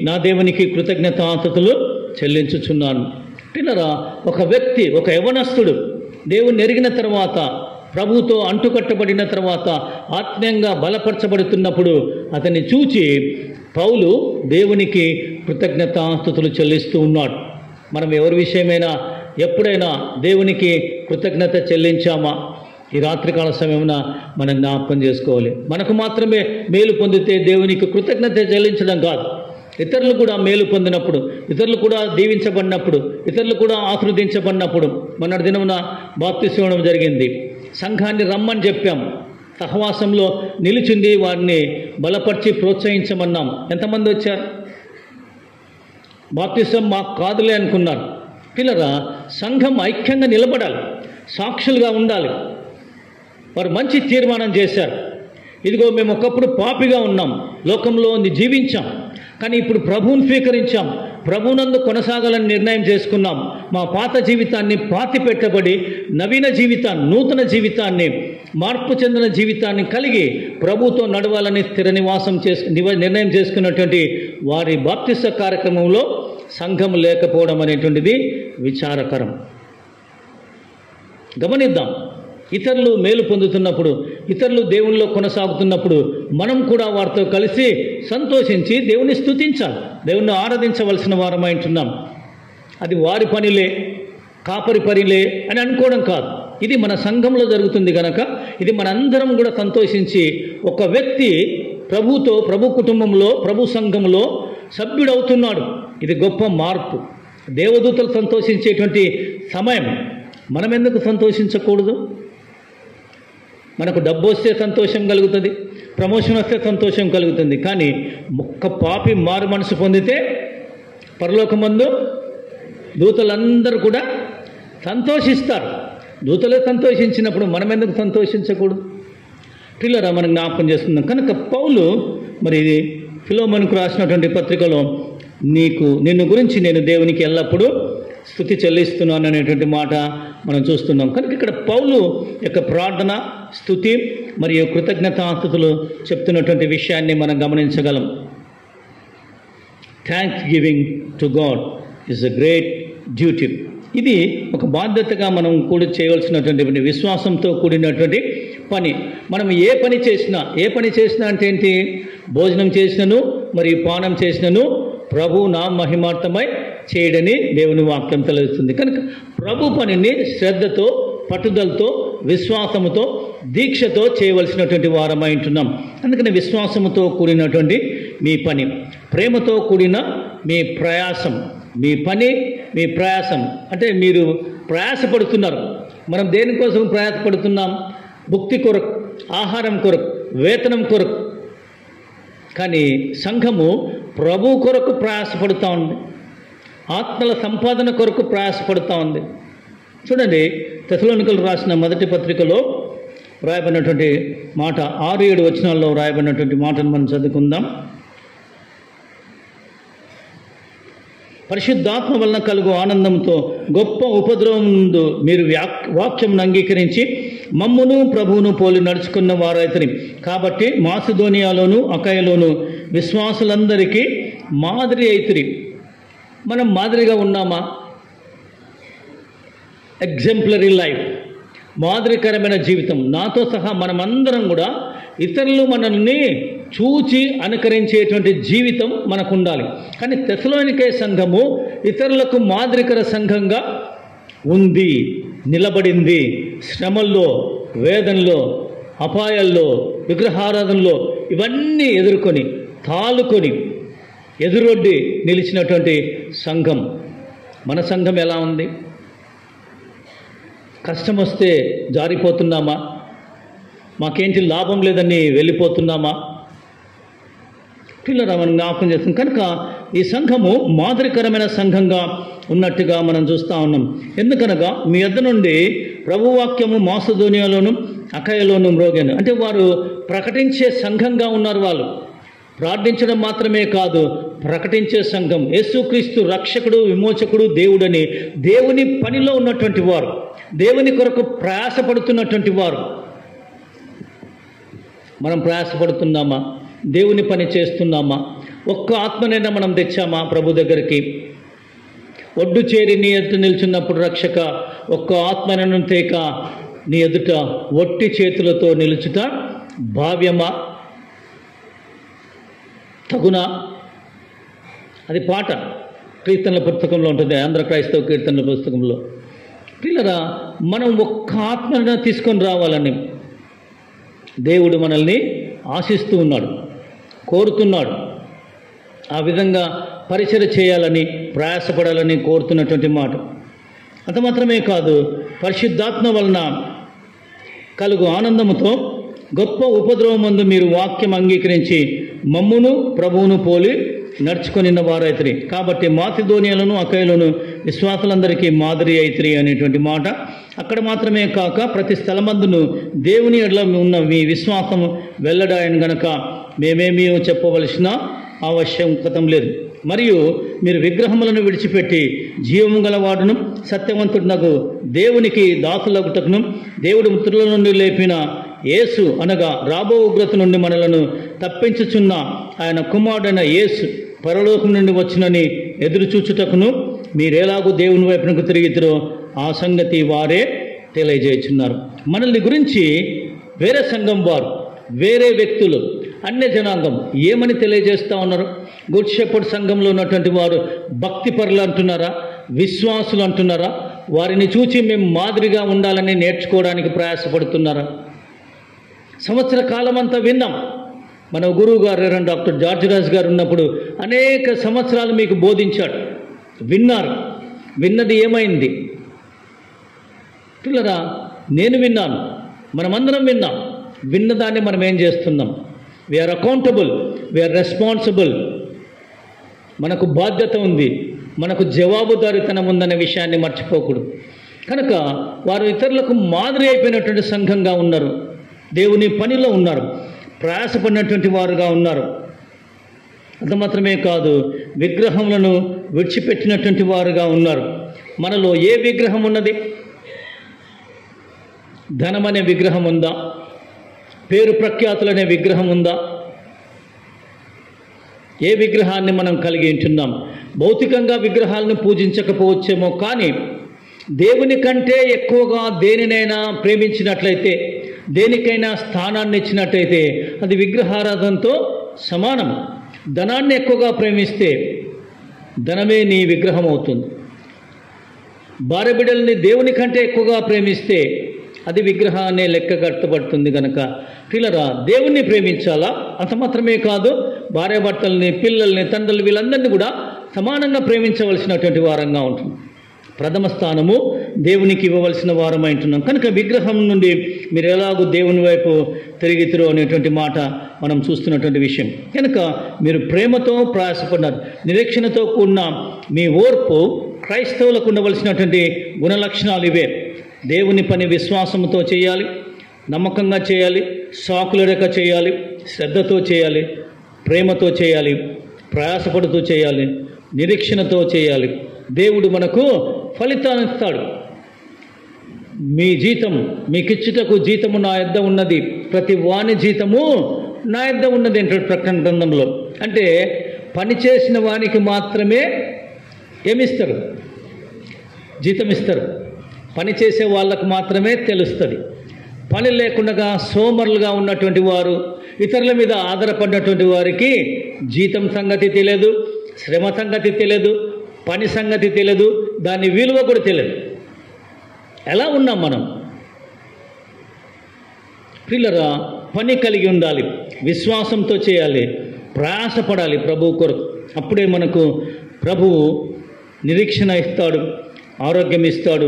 నా దేవునికి కృతజ్ఞతాస్తుతులు చెల్లించుచున్నాను. పిల్లరా, ఒక వ్యక్తి, ఒక యవనస్తుడు దేవుని ఎరిగిన తర్వాత, ప్రభువుతో అంటుకట్టబడిన తర్వాత, ఆత్మీయంగా బలపరచబడుతున్నప్పుడు అతన్ని చూచి పౌలు దేవునికి కృతజ్ఞతాస్తుతులు చెల్లిస్తూ ఉన్నాడు. మనం ఎవరి విషయమైనా ఎప్పుడైనా దేవునికి కృతజ్ఞత చెల్లించామా? ఈ రాత్రికాల సమయమున మనం జ్ఞాపకం చేసుకోవాలి. మనకు మాత్రమే మేలు పొందితే దేవునికి కృతజ్ఞత చెల్లించడం కాదు, ఇతరులు కూడా మేలు పొందినప్పుడు, ఇతరులు కూడా దీవించబడినప్పుడు, ఇతరులు కూడా ఆశీర్వదించబడినప్పుడు. మొన్నటి దినమున బాప్తిసం ఇవ్వడం జరిగింది. సంఘాన్ని రమ్మని చెప్పాం, సహవాసంలో నిలిచింది, వారిని బలపరిచి ప్రోత్సహించమన్నాం. ఎంతమంది వచ్చారు? బాప్తిసం మాకు కాదులే అనుకున్నారు. పిల్లరా, సంఘం ఐక్యంగా నిలబడాలి, సాక్షులుగా ఉండాలి. వారు మంచి తీర్మానం చేశారు. ఇదిగో మేము ఒకప్పుడు పాపిగా ఉన్నాం, లోకంలో జీవించాం, కానీ ఇప్పుడు ప్రభువుని స్వీకరించాం, ప్రభువునందు కొనసాగాలని నిర్ణయం చేసుకున్నాం. మా పాత జీవితాన్ని పాతిపెట్టబడి నవీన జీవితాన్ని, నూతన జీవితాన్ని, మార్పు చెందిన జీవితాన్ని కలిగి ప్రభువుతో నడవాలని స్థిర నివాసం నిర్ణయం చేసుకున్నటువంటి వారి బాప్తిస్మ కార్యక్రమంలో సంఘం లేకపోవడం అనేటువంటిది విచారకరం. గమనిద్దాం. ఇతరులు మేలు పొందుతున్నప్పుడు, ఇతరులు దేవునిలో కొనసాగుతున్నప్పుడు మనం కూడా వారితో కలిసి సంతోషించి దేవుని స్తుతించాలి, దేవుణ్ణి ఆరాధించవలసిన వారమై ఉంటున్నాం. అది వారి పనిలే, కాపరి పనిలే అని అనుకోవడం కాదు. ఇది మన సంఘంలో జరుగుతుంది కనుక ఇది మనందరం కూడా సంతోషించి, ఒక వ్యక్తి ప్రభుతో, ప్రభు కుటుంబంలో, ప్రభు సంఘంలో సభ్యుడవుతున్నాడు. ఇది గొప్ప మార్పు. దేవదూతలు సంతోషించేటువంటి సమయం. మనం ఎందుకు సంతోషించకూడదు? మనకు డబ్బు వస్తే సంతోషం కలుగుతుంది, ప్రమోషన్ వస్తే సంతోషం కలుగుతుంది. కానీ ఒక్క పాపి మారు మనసు పొందితే పరలోకమందు దూతలందరూ కూడా సంతోషిస్తారు. దూతలే సంతోషించినప్పుడు మనం ఎందుకు సంతోషించకూడదు? పిల్లరా, మనం జ్ఞాపకం చేస్తున్నాం. కనుక పౌలు మరి ఫిలెమోనుకు రాసినటువంటి పత్రికలో నిన్ను గురించి నేను దేవునికి ఎల్లప్పుడూ స్తుతి చెల్లిస్తున్నాను అనేటువంటి మాట మనం చూస్తున్నాం. కనుక ఇక్కడ పౌలు యొక్క ప్రార్థన, స్తుతి మరియు కృతజ్ఞతాస్తుతులు చెప్తున్నటువంటి విషయాన్ని మనం గమనించగలం. Thanksgiving to God is a great duty. ఇది ఒక బాధ్యతగా మనం కూడా చేయవలసినటువంటి విశ్వాసంతో కూడినటువంటి పని. మనం ఏ పని చేసినా అంటే ఏంటి? భోజనం చేసినను మరియు పానం చేసినను ప్రభు నా మహిమార్థమై చేయడని దేవుని వాక్యం తెలుస్తుంది. కనుక ప్రభు పనిని శ్రద్ధతో, పట్టుదలతో, విశ్వాసముతో, దీక్షతో చేయవలసినటువంటి వారమై ఉంటున్నాం. అందుకని విశ్వాసముతో కూడినటువంటి మీ పని, ప్రేమతో కూడిన మీ ప్రయాసం, మీ పని, మీ ప్రయాసం అంటే మీరు ప్రయాసపడుతున్నారు. మనం దేనికోసం ప్రయాసపడుతున్నాం? భుక్తి కొరకు, ఆహారం కొరకు, వేతనం కొరకు. కానీ సంఘము ప్రభు కొరకు ప్రయాసపడుతూ ఉంది, ఆత్మల సంపాదన కొరకు ప్రయాసపడుతూ ఉంది. చూడండి, తెసలోనికలు రాసిన మొదటి పత్రికలో రాయబడినటువంటి మాట, 6-7 వచనాల్లో రాయబడినటువంటి మాటను మనం చదువుకుందాం. పరిశుద్ధాత్మ వలన కలుగు ఆనందంతో గొప్ప ఉపద్రవం ముందు మీరు వాక్యమును అంగీకరించి మమ్మును ప్రభువును పోలి నడుచుకున్న వారైతని. కాబట్టి మాసిదోనియాలోను అకయలోను విశ్వాసులందరికీ మాదిరి అయితిరి. మనం మాదిరిగా ఉన్నామా? Exemplary life. మాదిరికరమైన జీవితం. నాతో సహా మనమందరం కూడా ఇతరులు మనల్ని చూచి అనుకరించేటువంటి జీవితం మనకు ఉండాలి. కానీ తెస్సలోనికే సంఘము ఇతరులకు మాదిరికర సంఘంగా ఉంది, నిలబడింది. శ్రమల్లో, వేదనలో, అపాయాల్లో, విగ్రహారాధనలో ఇవన్నీ ఎదుర్కొని తాలుకొని ఎదురొడ్డి నిలిచినటువంటి సంఘం. మన సంఘం ఎలా ఉంది? కష్టం వస్తే జారిపోతున్నామా? మాకేంటి లాభం లేదని వెళ్ళిపోతున్నామా? పిల్లరా మనం జ్ఞాపకం చేస్తాం. కనుక ఈ సంఘము మాదిరికరమైన సంఘంగా ఉన్నట్టుగా మనం చూస్తూ ఉన్నాం. ఎందుకనగా మీ యొద్ద నుండి ప్రభువాక్యము మాసిదోనియాలోను అఖాయలోను మ్రోగాను. అంటే వారు ప్రకటించే సంఘంగా ఉన్నారు. వాళ్ళు ప్రార్థించడం మాత్రమే కాదు, ప్రకటించే సంఘం. యేసుక్రీస్తు రక్షకుడు, విమోచకుడు, దేవుడని దేవుని పనిలో ఉన్నటువంటి వారు, దేవుని కొరకు ప్రయాసపడుతున్నటువంటి వారు. మనం ప్రయాసపడుతున్నామా? దేవుని పని చేస్తున్నామా? ఒక్క ఆత్మనైనా మనం తెచ్చామా ప్రభు దగ్గరికి? ఒడ్డు చేరి నీ ఎదుట నిల్చున్నప్పుడు రక్షక, ఒక్క ఆత్మనైనా తేక నీ ఎదుట ఒట్టి చేతులతో నిలుచుట భావ్యమా? తగునా? అది పాట కీర్తనల పుస్తకంలో ఉంటుంది, ఆంధ్ర క్రైస్తవ కీర్తనల పుస్తకంలో. పిల్లరా, మనం ఒక్క ఆత్మనైనా తీసుకొని రావాలని దేవుడు మనల్ని ఆశిస్తూ ఉన్నాడు, కోరుతున్నాడు. ఆ విధంగా పరిచర్య చేయాలని, ప్రయాసపడాలని కోరుతున్నటువంటి మాట. అంత మాత్రమే కాదు, పరిశుద్ధాత్మ వలన కలుగు ఆనందముతో గొప్ప ఉపద్రవమందు మీరు వాక్యం అంగీకరించి మమ్మును ప్రభువును పోలి నడుచుకొనిన వారైతిరి. కాబట్టి మాసిదోనియాలోను అఖాయలోను విశ్వాసులందరికీ మాదిరి అయితిరి అనేటువంటి మాట. అక్కడ మాత్రమే కాక ప్రతి స్థలమందును దేవుని ఎడల ఉన్న మీ విశ్వాసం వెల్లడాయని గనక మేమేమీ చెప్పవలసిన ఆవశ్యకత లేదు. మరియు మీరు విగ్రహములను విడిచిపెట్టి జీవము గలవాడును సత్యవంతుడునకు దేవునికి దాసులగుటకును దేవుడు మృతుల నుండి లేపిన యేసు అనగా రాబో ఉగ్రత నుండి మనలను తప్పించుచున్న ఆయన కుమారుడైన యేసు పరలోకం నుండి వచ్చినని ఎదురుచూచుటకును మీరేలాగూ దేవుని వైపునకు తిరిగితిరో ఆ సంగతి వారే తెలియజేయుచున్నారు. మనల్ని గురించి వేరే సంఘం వారు, వేరే వ్యక్తులు, అన్య జనాంగం ఏమని తెలియజేస్తూ ఉన్నారు? గుడ్ షెపర్డ్ సంఘంలో ఉన్నటువంటి వారు భక్తి పరులు అంటున్నారా? విశ్వాసులు అంటున్నారా? వారిని చూచి మేము మాదిరిగా ఉండాలని నేర్చుకోవడానికి ప్రయాసపడుతున్నారా? సంవత్సర కాలం అంతా విన్నాం. మన గురువు గారు రెవరెండ్ డాక్టర్ జార్జ్ రాజ్ గారు ఉన్నప్పుడు అనేక సంవత్సరాలు మీకు బోధించాడు. విన్నారు. విన్నది ఏమైంది? పిల్లరా, నేను విన్నాను, మనమందరం విన్నాం. విన్నదాన్ని మనం ఏం చేస్తున్నాం? We are accountable, we are responsible. మనకు బాధ్యత ఉంది, మనకు జవాబుదారీతనం ఉందనే విషయాన్ని మర్చిపోకూడదు. కనుక వారు ఇతరులకు మాదిరి అయిపోయినటువంటి సంఘంగా ఉన్నారు, దేవుని పనిలో ఉన్నారు, ప్రయాసపడినటువంటి వారుగా ఉన్నారు. అంత మాత్రమే కాదు, విగ్రహములను విడిచిపెట్టినటువంటి వారుగా ఉన్నారు. మనలో ఏ విగ్రహం ఉన్నది? ధనం అనే విగ్రహం ఉందా? పేరు ప్రఖ్యాతులనే విగ్రహం ఉందా? ఏ విగ్రహాన్ని మనం కలిగి ఉంటున్నాం? భౌతికంగా విగ్రహాలను పూజించకపోవచ్చేమో, కానీ దేవుని కంటే ఎక్కువగా దేనినైనా ప్రేమించినట్లయితే, దేనికైనా స్థానాన్ని ఇచ్చినట్లయితే అది విగ్రహారాధనతో సమానం. ధనాన్ని ఎక్కువగా ప్రేమిస్తే ధనమే నీ విగ్రహం అవుతుంది. భార్య బిడ్డల్ని దేవుని కంటే ఎక్కువగా ప్రేమిస్తే అది విగ్రహాన్ని లెక్క కట్టబడుతుంది. కనుక పిల్లరా, దేవుణ్ణి ప్రేమించాలా? అంత మాత్రమే కాదు, భార్యాభర్తల్ని, పిల్లల్ని, తండ్రులు, వీళ్ళందరినీ కూడా సమానంగా ప్రేమించవలసినటువంటి వారంగా ఉంటుంది. ప్రథమ స్థానము దేవునికి ఇవ్వవలసిన వారమై ఉంటున్నాం. కనుక విగ్రహం నుండి మీరు ఎలాగూ దేవుని వైపు తిరిగితిరో అనేటువంటి మాట మనం చూస్తున్నటువంటి విషయం. కనుక మీరు ప్రేమతో ప్రయాసపడినారు, నిరీక్షణతో కూడిన మీ ఓర్పు క్రైస్తవులకు ఉండవలసినటువంటి గుణలక్షణాలు ఇవే. దేవుని పని విశ్వాసంతో చేయాలి, నమ్మకంగా చేయాలి, సాకులరేక చేయాలి, శ్రద్ధతో చేయాలి, ప్రేమతో చేయాలి, ప్రయాసపడుతూ చేయాలి, నిరీక్షణతో చేయాలి. దేవుడు మనకు ఫలితాన్ని ఇస్తాడు. మీ జీతం మీకిచ్చుటకు జీతము నా యొద్ద ఉన్నది, ప్రతి వాని జీతము నా యొద్ద ఉన్నది అంటాడు ప్రకటన గ్రంథంలో. అంటే పని చేసిన వానికి మాత్రమే ఏమిస్తారు? జీతం ఇస్తారు. పని చేసే వాళ్ళకు మాత్రమే తెలుస్తుంది. పని లేకుండా సోమరులుగా ఉన్నటువంటి వారు, ఇతరుల మీద ఆధారపడినటువంటి వారికి జీతం సంగతి తెలియదు, శ్రమ సంగతి తెలియదు, పని సంగతి తెలియదు, దాని విలువ కూడా తెలియదు. ఎలా ఉన్నాం మనం? పిల్లరా, పని కలిగి ఉండాలి, విశ్వాసంతో చేయాలి, ప్రయాసపడాలి ప్రభువు కొరకు. అప్పుడే మనకు ప్రభువు నిరీక్షణ ఇస్తాడు, ఆరోగ్యం ఇస్తాడు,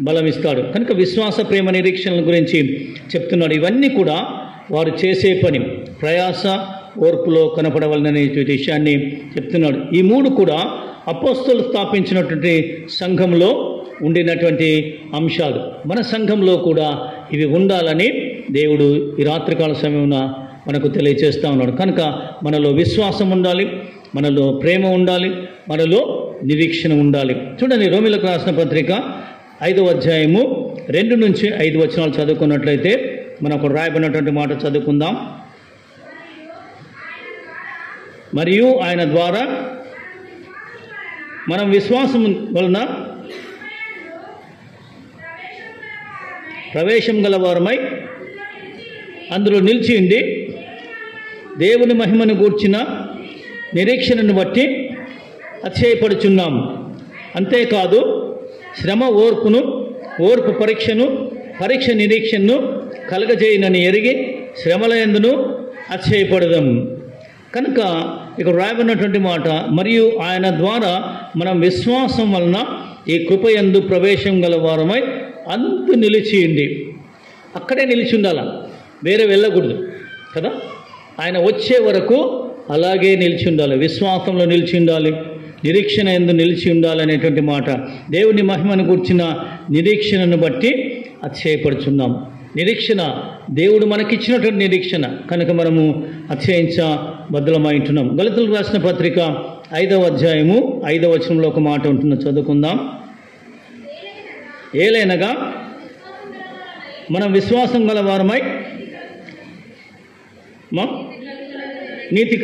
బలం ఇస్తాడు. కనుక విశ్వాస, ప్రేమ, నిరీక్షణల గురించి చెప్తున్నాడు. ఇవన్నీ కూడా వారు చేసే పని, ప్రయాస, ఓర్పులో కనపడవలననే విషయాన్ని చెప్తున్నాడు. ఈ మూడు కూడా అపోస్తలులు స్థాపించినటువంటి సంఘంలో ఉండినటువంటి అంశాలు. మన సంఘంలో కూడా ఇవి ఉండాలని దేవుడు ఈ రాత్రికాల సమయమున మనకు తెలియచేస్తూ ఉన్నాడు. కనుక మనలో విశ్వాసం ఉండాలి, మనలో ప్రేమ ఉండాలి, మనలో నిరీక్షణ ఉండాలి. చూడండి, రోమీయులకు రాసిన పత్రిక 5వ అధ్యాయము 2 నుంచి 5 వచనాలు చదువుకున్నట్లయితే మనకు రాయబడినటువంటి మాట చదువుకుందాం. మరియు ఆయన ద్వారా మనం విశ్వాసం వలన ప్రవేశం గలవారమై అందులో నిలిచి ఉండి దేవుని మహిమను గూర్చిన నిరీక్షణను బట్టి అతిశయపడుచున్నాము. అంతేకాదు, శ్రమ ఓర్పును, ఓర్పు పరీక్షను, పరీక్ష నిరీక్షణను కలగజేయనని ఎరిగి శ్రమల యందును అతిశయపడదాము. కనుక ఇక్కడ రాయబడినటువంటి మాట, మరియు ఆయన ద్వారా మనం విశ్వాసం వలన ఈ కృపయందు ప్రవేశం గల వారమై అందు నిలిచియండి. అక్కడే నిలిచి ఉండాల, వేరే వెళ్ళకూడదు కదా. ఆయన వచ్చే వరకు అలాగే నిలిచి ఉండాలి, విశ్వాసంలో నిలిచి ఉండాలి, నిరీక్షణ యందు నిలిచి ఉండాలి అనేటువంటి మాట. దేవుని మహిమను కూర్చిన నిరీక్షణను బట్టి అతిశయపడుచున్నాం. నిరీక్షణ దేవుడు మనకిచ్చినటువంటి నిరీక్షణ కనుక మనము అతిశయించ బద్దలమై ఉంటున్నాం. గలతీయులకు రాసిన పత్రిక 5వ అధ్యాయము 5వ వచనంలో ఒక మాట ఉంటుందో చదువుకుందాం. ఏలైనగా మనం విశ్వాసం గల వారమై నీతి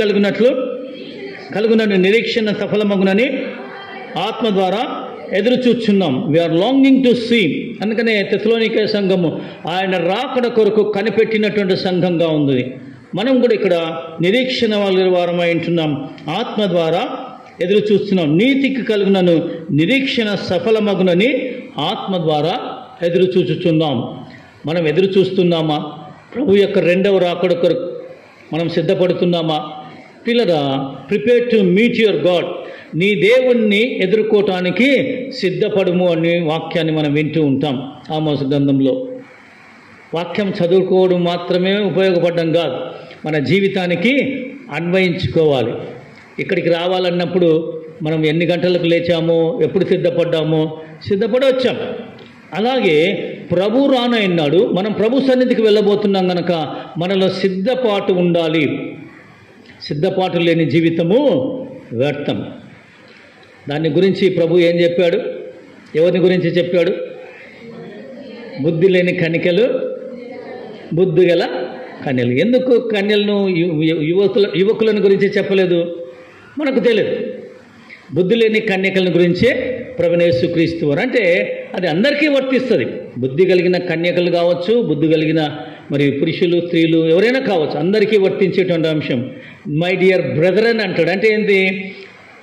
కలుగున నిరీక్షణ సఫలమగునని ఆత్మ ద్వారా ఎదురు చూచున్నాం. We are longing to see. అందుకనే తెస్సలోనికే సంఘము ఆయన రాకడ కొరకు కనిపెట్టినటువంటి సంఘంగా ఉంది. మనం కూడా ఇక్కడ నిరీక్షణ వారమై ఉంటున్నాం, ఆత్మ ద్వారా ఎదురు చూస్తున్నాం. నీతికి కలుగునను నిరీక్షణ సఫలమగునని ఆత్మ ద్వారా ఎదురు చూచుచున్నాం. మనం ఎదురు చూస్తున్నామా? ప్రభు యొక్క రెండవ రాకడ కొరకు మనం సిద్ధపడుతున్నామా? పిల్లరా, prepare to meet your God. నీ దేవుణ్ణి ఎదుర్కోవటానికి సిద్ధపడుము అనే వాక్యాన్ని మనం వింటూ ఉంటాం. ఆమోస్ గ్రంథంలో వాక్యం చదువుకోవడం మాత్రమే ఉపయోగపడడం కాదు, మన జీవితానికి అన్వయించుకోవాలి. ఇక్కడికి రావాలన్నప్పుడు మనం ఎన్ని గంటలకు లేచామో, ఎప్పుడు సిద్ధపడి వచ్చాం. అలాగే ప్రభు రానన్నాడు, మనం ప్రభు సన్నిధికి వెళ్ళబోతున్నాం కనుక మనలో సిద్ధపాటు ఉండాలి. సిద్ధపాటు లేని జీవితము వ్యర్థం. దాని గురించి ప్రభు ఏం చెప్పాడు? ఎవరిని గురించి చెప్పాడు? బుద్ధి లేని కన్యకలు, బుద్ధి గల కన్యలు. ఎందుకు కన్యలను, యువకులను గురించి చెప్పలేదు? మనకు తెలియదు. బుద్ధి లేని కన్యకలను గురించే ప్రభువైన యేసుక్రీస్తు వారు. అంటే అది అందరికీ వర్తిస్తుంది. బుద్ధి కలిగిన కన్యకలు కావచ్చు, బుద్ధి కలిగిన మరి పురుషులు, స్త్రీలు ఎవరైనా కావచ్చు, అందరికీ వర్తించేటువంటి అంశం. మై డియర్ బ్రదరన్ అంటాడు. అంటే ఏంటి?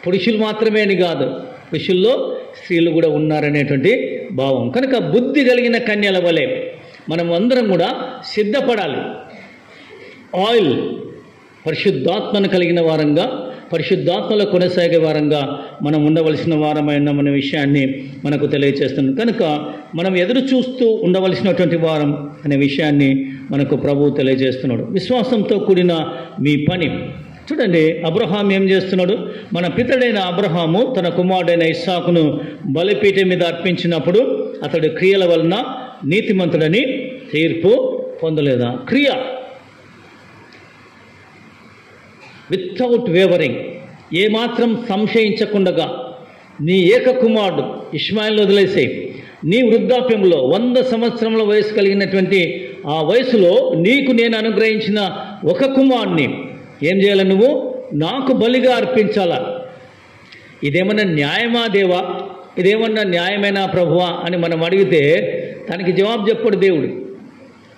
పురుషులు మాత్రమే అని కాదు, పురుషుల్లో స్త్రీలు కూడా ఉన్నారనేటువంటి భావం. కనుక బుద్ధి కలిగిన కన్యల వలె మనం అందరం కూడా సిద్ధపడాలి. ఆయిల్, పరిశుద్ధాత్మను కలిగిన వారంగా, పరిశుద్ధాత్మలో కొనసాగే వారంగా మనం ఉండవలసిన వారమైన మన విషయాన్ని మనకు తెలియచేస్తున్నాం. కనుక మనం ఎదురు చూస్తూ ఉండవలసినటువంటి వారం అనే విషయాన్ని మనకు ప్రభువు తెలియజేస్తున్నాడు. విశ్వాసంతో కూడిన మీ పని. చూడండి, అబ్రహాం ఏం చేస్తున్నాడు? మన పితడైన అబ్రహాము తన కుమారుడైన ఇస్సాకును బలిపీఠం మీద అర్పించినప్పుడు అతడు క్రియల వలన నీతిమంతుడని తీర్పు పొందలేదా? క్రియ వితౌట్ వేవరింగ్, ఏమాత్రం సంశయించకుండగా నీ ఏక కుమారుడు ఇష్మాయిల్ని వదిలేసేయి. నీ వృద్ధాప్యంలో 100 సంవత్సరముల వయసు కలిగినటువంటి ఆ వయసులో నీకు నేను అనుగ్రహించిన ఒక కుమారుడిని ఏం చేయాలి? నువ్వు నాకు బలిగా అర్పించాలా? ఇదేమన్నా న్యాయమా దేవా? ఇదేమన్నా న్యాయమైన ప్రభువా అని మనం అడిగితే దానికి జవాబు చెప్పడు దేవుడు.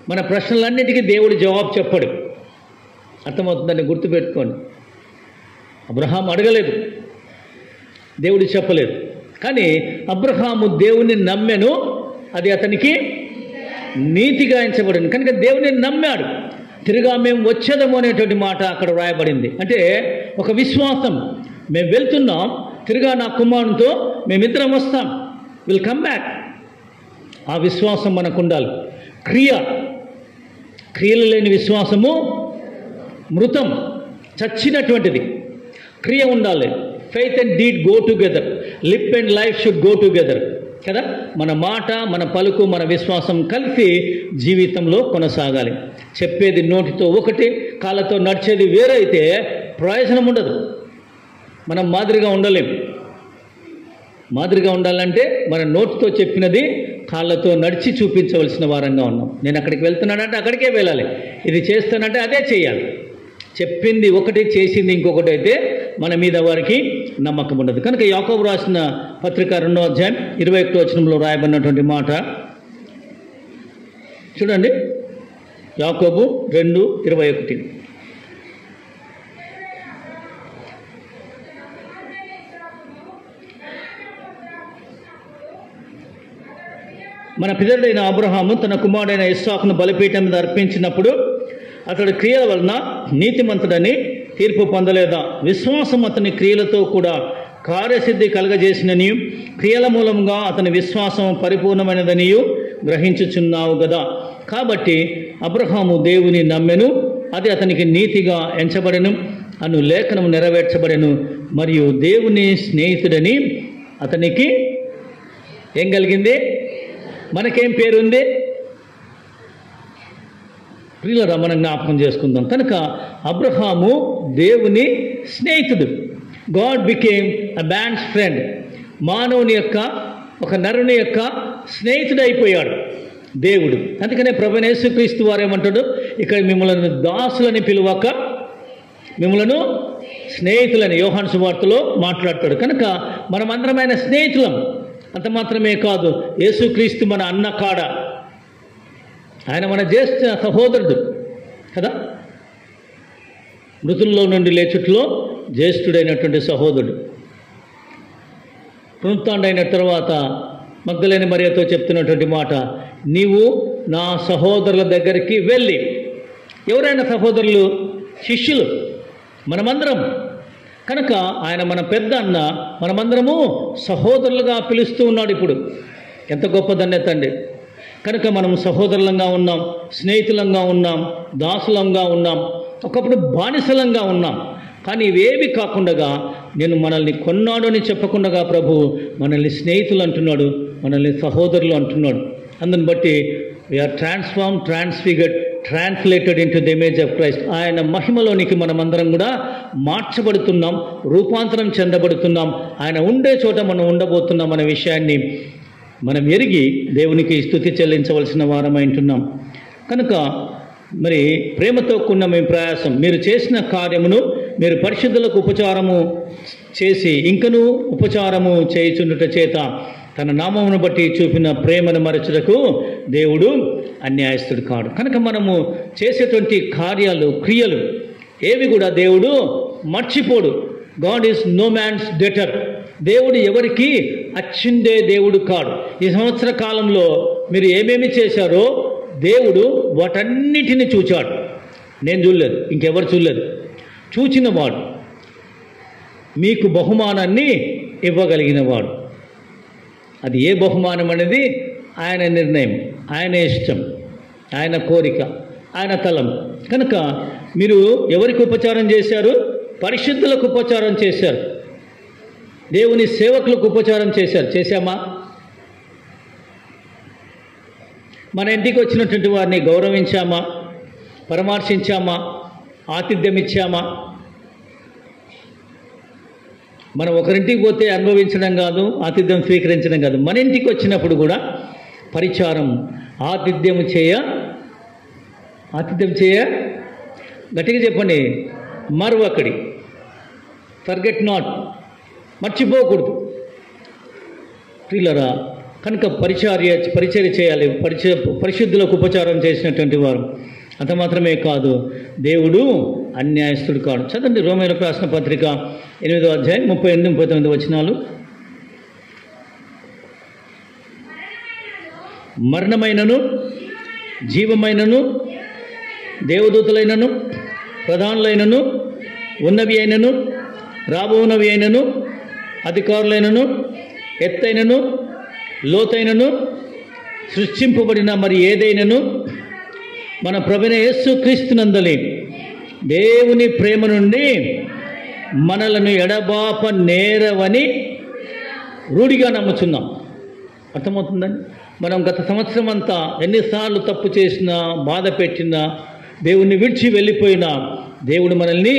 మన ప్రశ్నలన్నిటికీ దేవుడు జవాబు చెప్పడు. అర్థమవుతుందని గుర్తుపెట్టుకోండి. అబ్రహాం అడగలేదు, దేవుడు చెప్పలేదు. కానీ అబ్రహాము దేవుని నమ్మెను, అది అతనికి నీతిగా ఎంచబడింది. కనుక దేవుని నమ్మాడు. తిరిగా మేము వచ్చేదము అనేటువంటి మాట అక్కడ వ్రాయబడింది. అంటే ఒక విశ్వాసం, మేము వెళ్తున్నాం, తిరిగా నా కుమారునితో మేమిద్దరం వస్తాం, విల్ కమ్ బ్యాక్. ఆ విశ్వాసం మనకు ఉండాలి. క్రియలు లేని విశ్వాసము మృతం, చచ్చినటువంటిది. క్రియ ఉండాలి. Faith and deed go together, lip and life should go together కదా. మన మాట, మన పలుకు, మన విశ్వాసం కలిసి జీవితంలో కొనసాగాలి. చెప్పేది నోటితో ఒకటి, కాళ్ళతో నడిచేది వేరైతే ప్రయోజనం ఉండదు. మనం మాదిరిగా ఉండలేం. మాదిరిగా ఉండాలంటే మన నోటితో చెప్పినది కాళ్ళతో నడిచి చూపించవలసిన వారంగా ఉన్నాం. నేను అక్కడికి వెళ్తున్నానంటే అక్కడికే వెళ్ళాలి, ఇది చేస్తానంటే అదే చేయాలి. చెప్పింది ఒకటి, చేసింది ఇంకొకటి అయితే మన మీద వారికి నమ్మకం ఉండదు. కనుక యాకోబు రాసిన పత్రిక 2వ అధ్యాయం 21వ వచనంలో రాయబడినటువంటి మాట చూడండి. యాకోబు 2:21. మన పితరుడైన అబ్రహాము తన కుమారుడైన ఇస్సాకును బలిపీఠం మీద అర్పించినప్పుడు అతడు క్రియల వలన నీతిమంతుడని తీర్పు పొందలేదా? విశ్వాసం అతని క్రియలతో కూడా కార్యసిద్ధి కలగజేసిననియు, క్రియల మూలంగా అతని విశ్వాసం పరిపూర్ణమైనదనియు గ్రహించుచున్నావు కదా. కాబట్టి అబ్రహాము దేవుని నమ్మెను, అది అతనికి నీతిగా ఎంచబడెను అను లేఖనం నెరవేర్చబడెను. మరియు దేవుని స్నేహితుడని అతనికి ఏం కలిగింది? మనకేం పేరుంది? ప్రియులారా, మనం జ్ఞాపకం చేసుకుందాం. కనుక అబ్రహాము దేవుని స్నేహితుడు. God became a man's friend. మానవుని యొక్క, ఒక నరుని యొక్క స్నేహితుడు అయిపోయాడు దేవుడు. అందుకనే ప్రభువైన యేసుక్రీస్తు వారు ఏమంటాడు? ఇక్కడ మిమ్మల్ని దాసులని పిలువక మిమ్మలను స్నేహితులని యోహాను సువార్తలో మాట్లాడతాడు. కనుక మనమందరం ఆయన స్నేహితులం. అంత మాత్రమే కాదు, యేసుక్రీస్తు మన అన్న కాడ, ఆయన మన జ్యేష్ఠ సహోదరుడు కదా. మృతుల్లో నుండి లేచుట్లో జ్యేష్ఠుడైనటువంటి సహోదరుడు. పునరుత్థానుడైన తర్వాత మగ్దలేని మరియతో చెప్తున్నటువంటి మాట, నీవు నా సహోదరుల దగ్గరికి వెళ్ళి. ఎవరైనా సహోదరులు? శిష్యులు, మనమందరం. కనుక ఆయన మన పెద్ద అన్న, మనమందరము సహోదరులుగా పిలుస్తూ ఉన్నాడు. ఇప్పుడు ఎంత గొప్ప ధన్యత అండి. కనుక మనం సహోదరులంగా ఉన్నాం, స్నేహితులంగా ఉన్నాం, దాసులంగా ఉన్నాం, ఒకప్పుడు బానిసలంగా ఉన్నాం. కానీ ఇవేవి కాకుండా నేను మనల్ని కొన్నాడు అని చెప్పకుండా ప్రభు మనల్ని స్నేహితులు అంటున్నాడు, మనల్ని సహోదరులు అంటున్నాడు. అందుని బట్టి we are transform, transfigured, translated into the image of Christ. ఆయన మహిమలోనికి మనమందరం కూడా మార్చబడుతున్నాం, రూపాంతరం చెందబడుతున్నాం. ఆయన ఉండే చోట మనం ఉండబోతున్నాం అనే విషయాన్ని మనం ఎరిగి దేవునికి స్తుతి చెల్లించవలసిన వారమై ఉంటున్నాం. కనుక మరి ప్రేమతో కూడిన మీ ప్రయాసం, మీరు చేసిన కార్యమును మీరు పరిశుద్ధులకు ఉపచారము చేసి ఇంకనూ ఉపచారము చేయుచుండుట చేత తన నామమును బట్టి చూపిన ప్రేమను మరచుటకు దేవుడు అన్యాయస్తుడు కాడు. కనుక మనము చేసేటువంటి కార్యాలు, క్రియలు ఏవి కూడా దేవుడు మర్చిపోడు. God is no man's debtor. దేవుడు ఎవరికి అచ్చిందే దేవుడు కాడు. ఈ సంవత్సర కాలంలో మీరు ఏమేమి చేశారో దేవుడు వాటన్నిటిని చూచాడు. నేను చూడలేదు, ఇంకెవరు చూడలేదు. చూచినవాడు, మీకు బహుమానాన్ని ఇవ్వగలిగినవాడు. అది ఏ బహుమానం అనేది ఆయన నిర్ణయం, ఆయన ఇష్టం, ఆయన కోరిక, ఆయన తలం. కనుక మీరు ఎవరికి ఉపచారం చేశారు? పరిశుద్ధులకు ఉపచారం చేశారు, దేవుని సేవకులకు ఉపచారం చేశారు. చేశామా? మన ఇంటికి వచ్చినటువంటి వారిని గౌరవించామా? పరామర్శించామా? ఆతిథ్యం ఇచ్చామా? మనం ఒకరింటికి పోతే అనుభవించడం కాదు, ఆతిథ్యం స్వీకరించడం కాదు, మన ఇంటికి వచ్చినప్పుడు కూడా పరిచారం, ఆతిథ్యం చేయ గట్టిగా చెప్పండి, మరువకడి, ఫర్గెట్ నాట్, మర్చిపోకూడదు. ప్రియులరా, కనుక పరిచర్య చేయాలి. పరిశుద్ధులకు ఉపచారం చేసినటువంటి వారు. అంత మాత్రమే కాదు, దేవుడు అన్యాయస్తుడు కాడు. చదండి రోమీయులకు రాసిన పత్రిక 8వ అధ్యాయం 38-39 వచనాలు. మరణమైనను జీవమైనను దేవదూతలైనను ప్రధానులైనను ఉన్నవి అయినను రాబోనవి అయినను అధికారులైనను ఎత్తైనను లోతైనను సృష్టింపబడిన మరి ఏదైనను మన ప్రభువైన యేసుక్రీస్తునందలి దేవుని ప్రేమ నుండి మనలను ఎడబాప నేరవని రూఢిగా నమ్ముచున్నాం. అర్థమవుతుందండి? మనం గత సంవత్సరం అంతా ఎన్నిసార్లు తప్పు చేసినా, బాధ పెట్టినా, దేవుణ్ణి విడిచి వెళ్ళిపోయినా, దేవుడు మనల్ని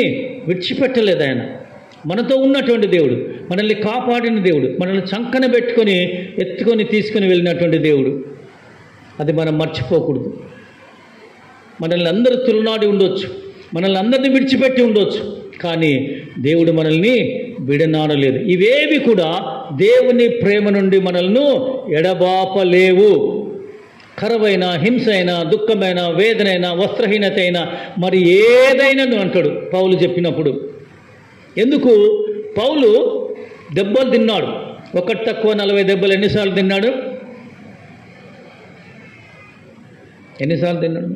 విడిచిపెట్టలేదు. ఆయన మనతో ఉన్నటువంటి దేవుడు, మనల్ని కాపాడిన దేవుడు, మనల్ని చంకన పెట్టుకొని ఎత్తుకొని తీసుకొని వెళ్ళినటువంటి దేవుడు. అది మనం మర్చిపోకూడదు. మనల్ని అందరూ తులనాడి ఉండొచ్చు, మనల్ని అందరినీ విడిచిపెట్టి ఉండొచ్చు, కానీ దేవుడు మనల్ని విడనాడలేదు. ఇవేవి కూడా దేవుని ప్రేమ నుండి మనల్ని ఎడబాపలేవు. కరవైన, హింస అయినా, దుఃఖమైన, వేదనైనా, వస్త్రహీనత అయినా, మరి ఏదైనా అంటాడు పౌలు చెప్పినప్పుడు. ఎందుకు? పౌలు దెబ్బలు తిన్నాడు. ఒకటి తక్కువ 40 దెబ్బలు ఎన్నిసార్లు తిన్నాడు? ఎన్నిసార్లు తిన్నాడు?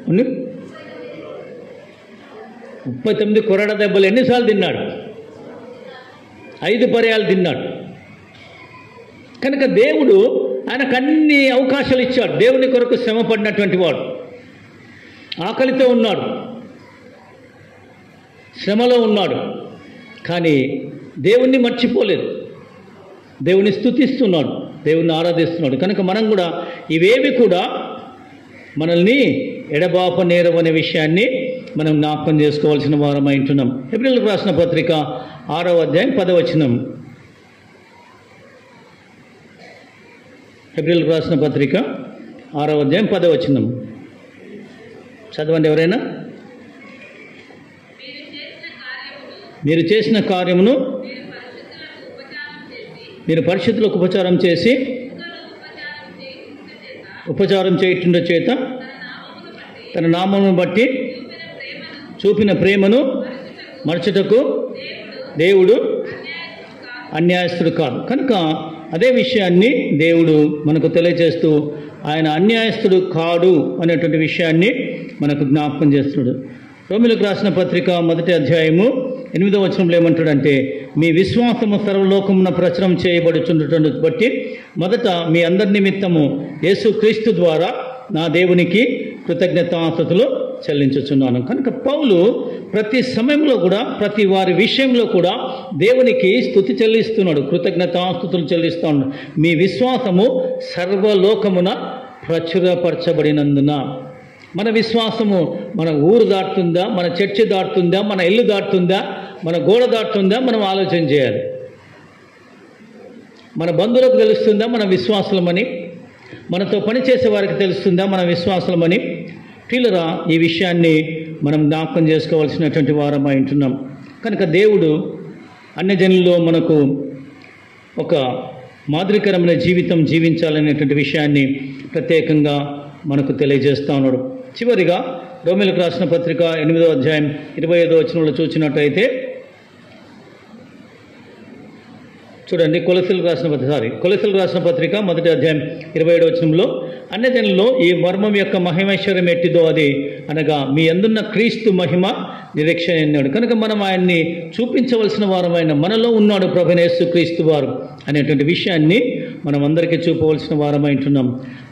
39 కొరడ దెబ్బలు ఎన్నిసార్లు తిన్నాడు? 5 పర్యాలు తిన్నాడు. కనుక దేవుడు ఆయనకు అన్ని అవకాశాలు ఇచ్చాడు. దేవుని కొరకు శ్రమ పడినటువంటి వాడు, ఆకలితో ఉన్నాడు, శ్రమలో ఉన్నాడు, కానీ దేవుణ్ణి మర్చిపోలేదు. దేవుని స్తుతిస్తున్నాడు, దేవుణ్ణి ఆరాధిస్తున్నాడు. కనుక మనం కూడా ఇవేవి కూడా మనల్ని ఎడబాప నేరం అనే విషయాన్ని మనం జ్ఞాపకం చేసుకోవాల్సిన వారమై ఉంటున్నాం. హెబ్రీయులకు రాసిన పత్రిక 6వ అధ్యాయం 10వ వచనం. హెబ్రీయులకు రాసిన పత్రిక 6వ అధ్యాయం 10వ వచనం చదవండి ఎవరైనా. మీరు చేసిన కార్యమును మీరు పరిశుద్ధులకు ఉపచారం చేసి ఉపచారం చేయుట చేత తన నామమును బట్టి చూపిన ప్రేమను మరచుటకు దేవుడు అన్యాయస్తుడు కాదు. కనుక అదే విషయాన్ని దేవుడు మనకు తెలియజేస్తూ ఆయన అన్యాయస్తుడు కాడు అనేటువంటి విషయాన్ని మనకు జ్ఞాపకం చేస్తున్నాడు. రోమీయులకు రాసిన పత్రిక 1వ అధ్యాయము 8వ వచనంలో ఏమంటాడంటే, మీ విశ్వాసము సర్వలోకమున ప్రచురం చేయబడుచుండటం బట్టి మొదట మీ అందరి నిమిత్తము యేసుక్రీస్తు ద్వారా నా దేవునికి కృతజ్ఞతాస్తుతులు చెల్లించుచున్నాను. కనుక పౌలు ప్రతి సమయంలో కూడా, ప్రతి వారి విషయంలో కూడా దేవునికి స్తుతి చెల్లిస్తున్నాడు, కృతజ్ఞతాస్తుతులు చెల్లిస్తూ ఉన్నాడు. మీ విశ్వాసము సర్వలోకమున ప్రచురపరచబడినందున. మన విశ్వాసము మన ఊరు దాటుతుందా, మన చర్చి దాటుతుందా, మన ఇల్లు దాటుతుందా, మన గోడ దాటుతుందా, మనం ఆలోచన చేయాలి. మన బంధువులకు తెలుస్తుందా మన విశ్వాసులమని, మనతో పనిచేసే వారికి తెలుస్తుందా మన విశ్వాసులమని. ప్రియులరా, ఈ విషయాన్ని మనం జ్ఞాపకం చేసుకోవాల్సినటువంటి వారమై ఉంటున్నాం. కనుక దేవుడు అన్యజనుల్లో మనకు ఒక మాదిరికరమైన జీవితం జీవించాలనేటువంటి విషయాన్ని ప్రత్యేకంగా మనకు తెలియజేస్తూ ఉన్నాడు. చివరిగా రోమీయులకు రాసిన పత్రిక 8వ అధ్యాయం 25వ వచనంలో చూసినట్టయితే చూడండి. కొలసీలకు రాసిన పత్రిక 1వ అధ్యాయం 27వ వచనంలో, అన్యజనుల్లో ఈ మర్మం యొక్క మహిమైశ్వర్యం ఎట్టిదో అది అనగా మీ అందున్న క్రీస్తు మహిమ నిరీక్షణ అన్నాడు. కనుక మనం ఆయన్ని చూపించవలసిన వారమైన మనలో ఉన్నాడు ప్రభువైన యేసుక్రీస్తు వారు అనేటువంటి విషయాన్ని మనం అందరికీ చూపవలసిన వారమై ఉంటున్నాం.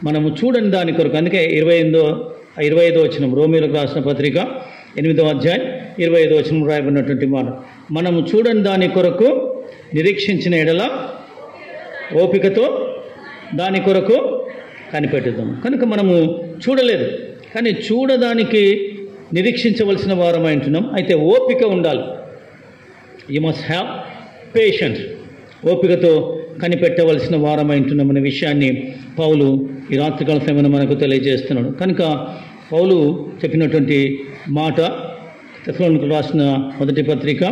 మనము చూడని దాని కొరకు, అందుకే 25వ వచనం రోమీయులకు రాసిన పత్రిక 8వ అధ్యాయం 25వ వచనం రాయబడినటువంటి మాట, మనము చూడని దాని కొరకు నిరీక్షించిన ఎడల ఓపికతో దాని కొరకు కనిపెట్టుదాం. కనుక మనము చూడలేదు, కానీ చూడడానికి నిరీక్షించవలసిన వారమై ఉంటున్నాం. అయితే ఓపిక ఉండాలి. You must have patience. ఓపికతో కనిపెట్టవలసిన వారమై ఉంటున్నాం అనే విషయాన్ని పౌలు ఈ రాత్రికాల సమయంలో మనకు తెలియజేస్తున్నాడు. కనుక పౌలు చెప్పినటువంటి మాట తెస్సలోనికీయులకు రాసిన మొదటి పత్రిక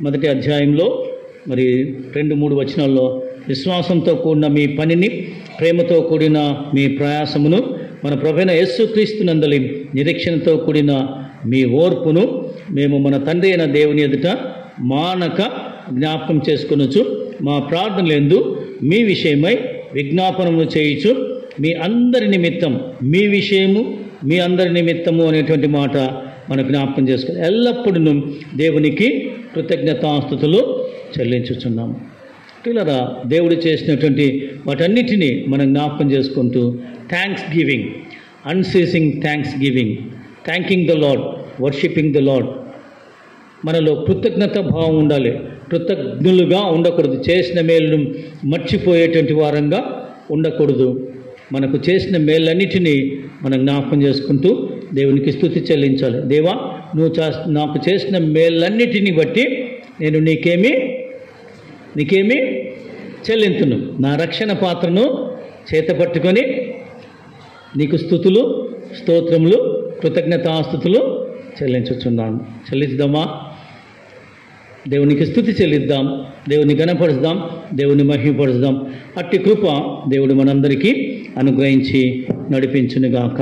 1వ అధ్యాయంలో మరి 2-3 వచనాల్లో విశ్వాసంతో కూడిన మీ పనిని, ప్రేమతో కూడిన మీ ప్రయాసమును, మన ప్రభువైన యేసుక్రీస్తునందలి నిరీక్షణతో కూడిన మీ ఓర్పును మేము మన తండ్రి అయిన దేవుని ఎదుట మానక జ్ఞాపకం చేసుకొనొచ్చు. మా ప్రార్థనలందు మీ విషయమై విజ్ఞాపనము చేయుచు మీ అందరి నిమిత్తం, మీ విషయము మీ అందరి నిమిత్తము అనేటువంటి మాట మనం జ్ఞాపకం చేసుకోవాలి. ఎల్లప్పుడూ దేవునికి కృతజ్ఞతాస్తుతులు చెల్లించుచున్నాము. పిల్లరా, దేవుడు చేసినటువంటి వాటన్నిటినీ మనం జ్ఞాపకం చేసుకుంటూ thanksgiving, unceasing thanksgiving, thanking the Lord, worshipping the Lord. మనలో కృతజ్ఞత భావం ఉండాలి. కృతజ్ఞులుగా ఉండకూడదు. చేసిన మేలును మర్చిపోయేటువంటి వారంగా ఉండకూడదు. మనకు చేసిన మేలన్నిటినీ మనం జ్ఞాపకం చేసుకుంటూ దేవునికి స్తుతి చెల్లించాలి. దేవా, నువ్వు నాకు చేసిన మేలన్నిటిని బట్టి నేను నీకేమి చెల్లింతును. నా రక్షణ పాత్రను చేతపట్టుకొని నీకు స్తుతులు, స్తోత్రములు, కృతజ్ఞతాస్తుతులు చెల్లించుచున్నాను. చెల్లిద్దామా? దేవునికి స్తుతి చెల్లిద్దాం, దేవుని ఘనపరుద్దాం, దేవుని మహిమపరుద్దాం. అట్టి కృప దేవుడు మనందరికీ అనుగ్రహించి నడిపించునుగాక.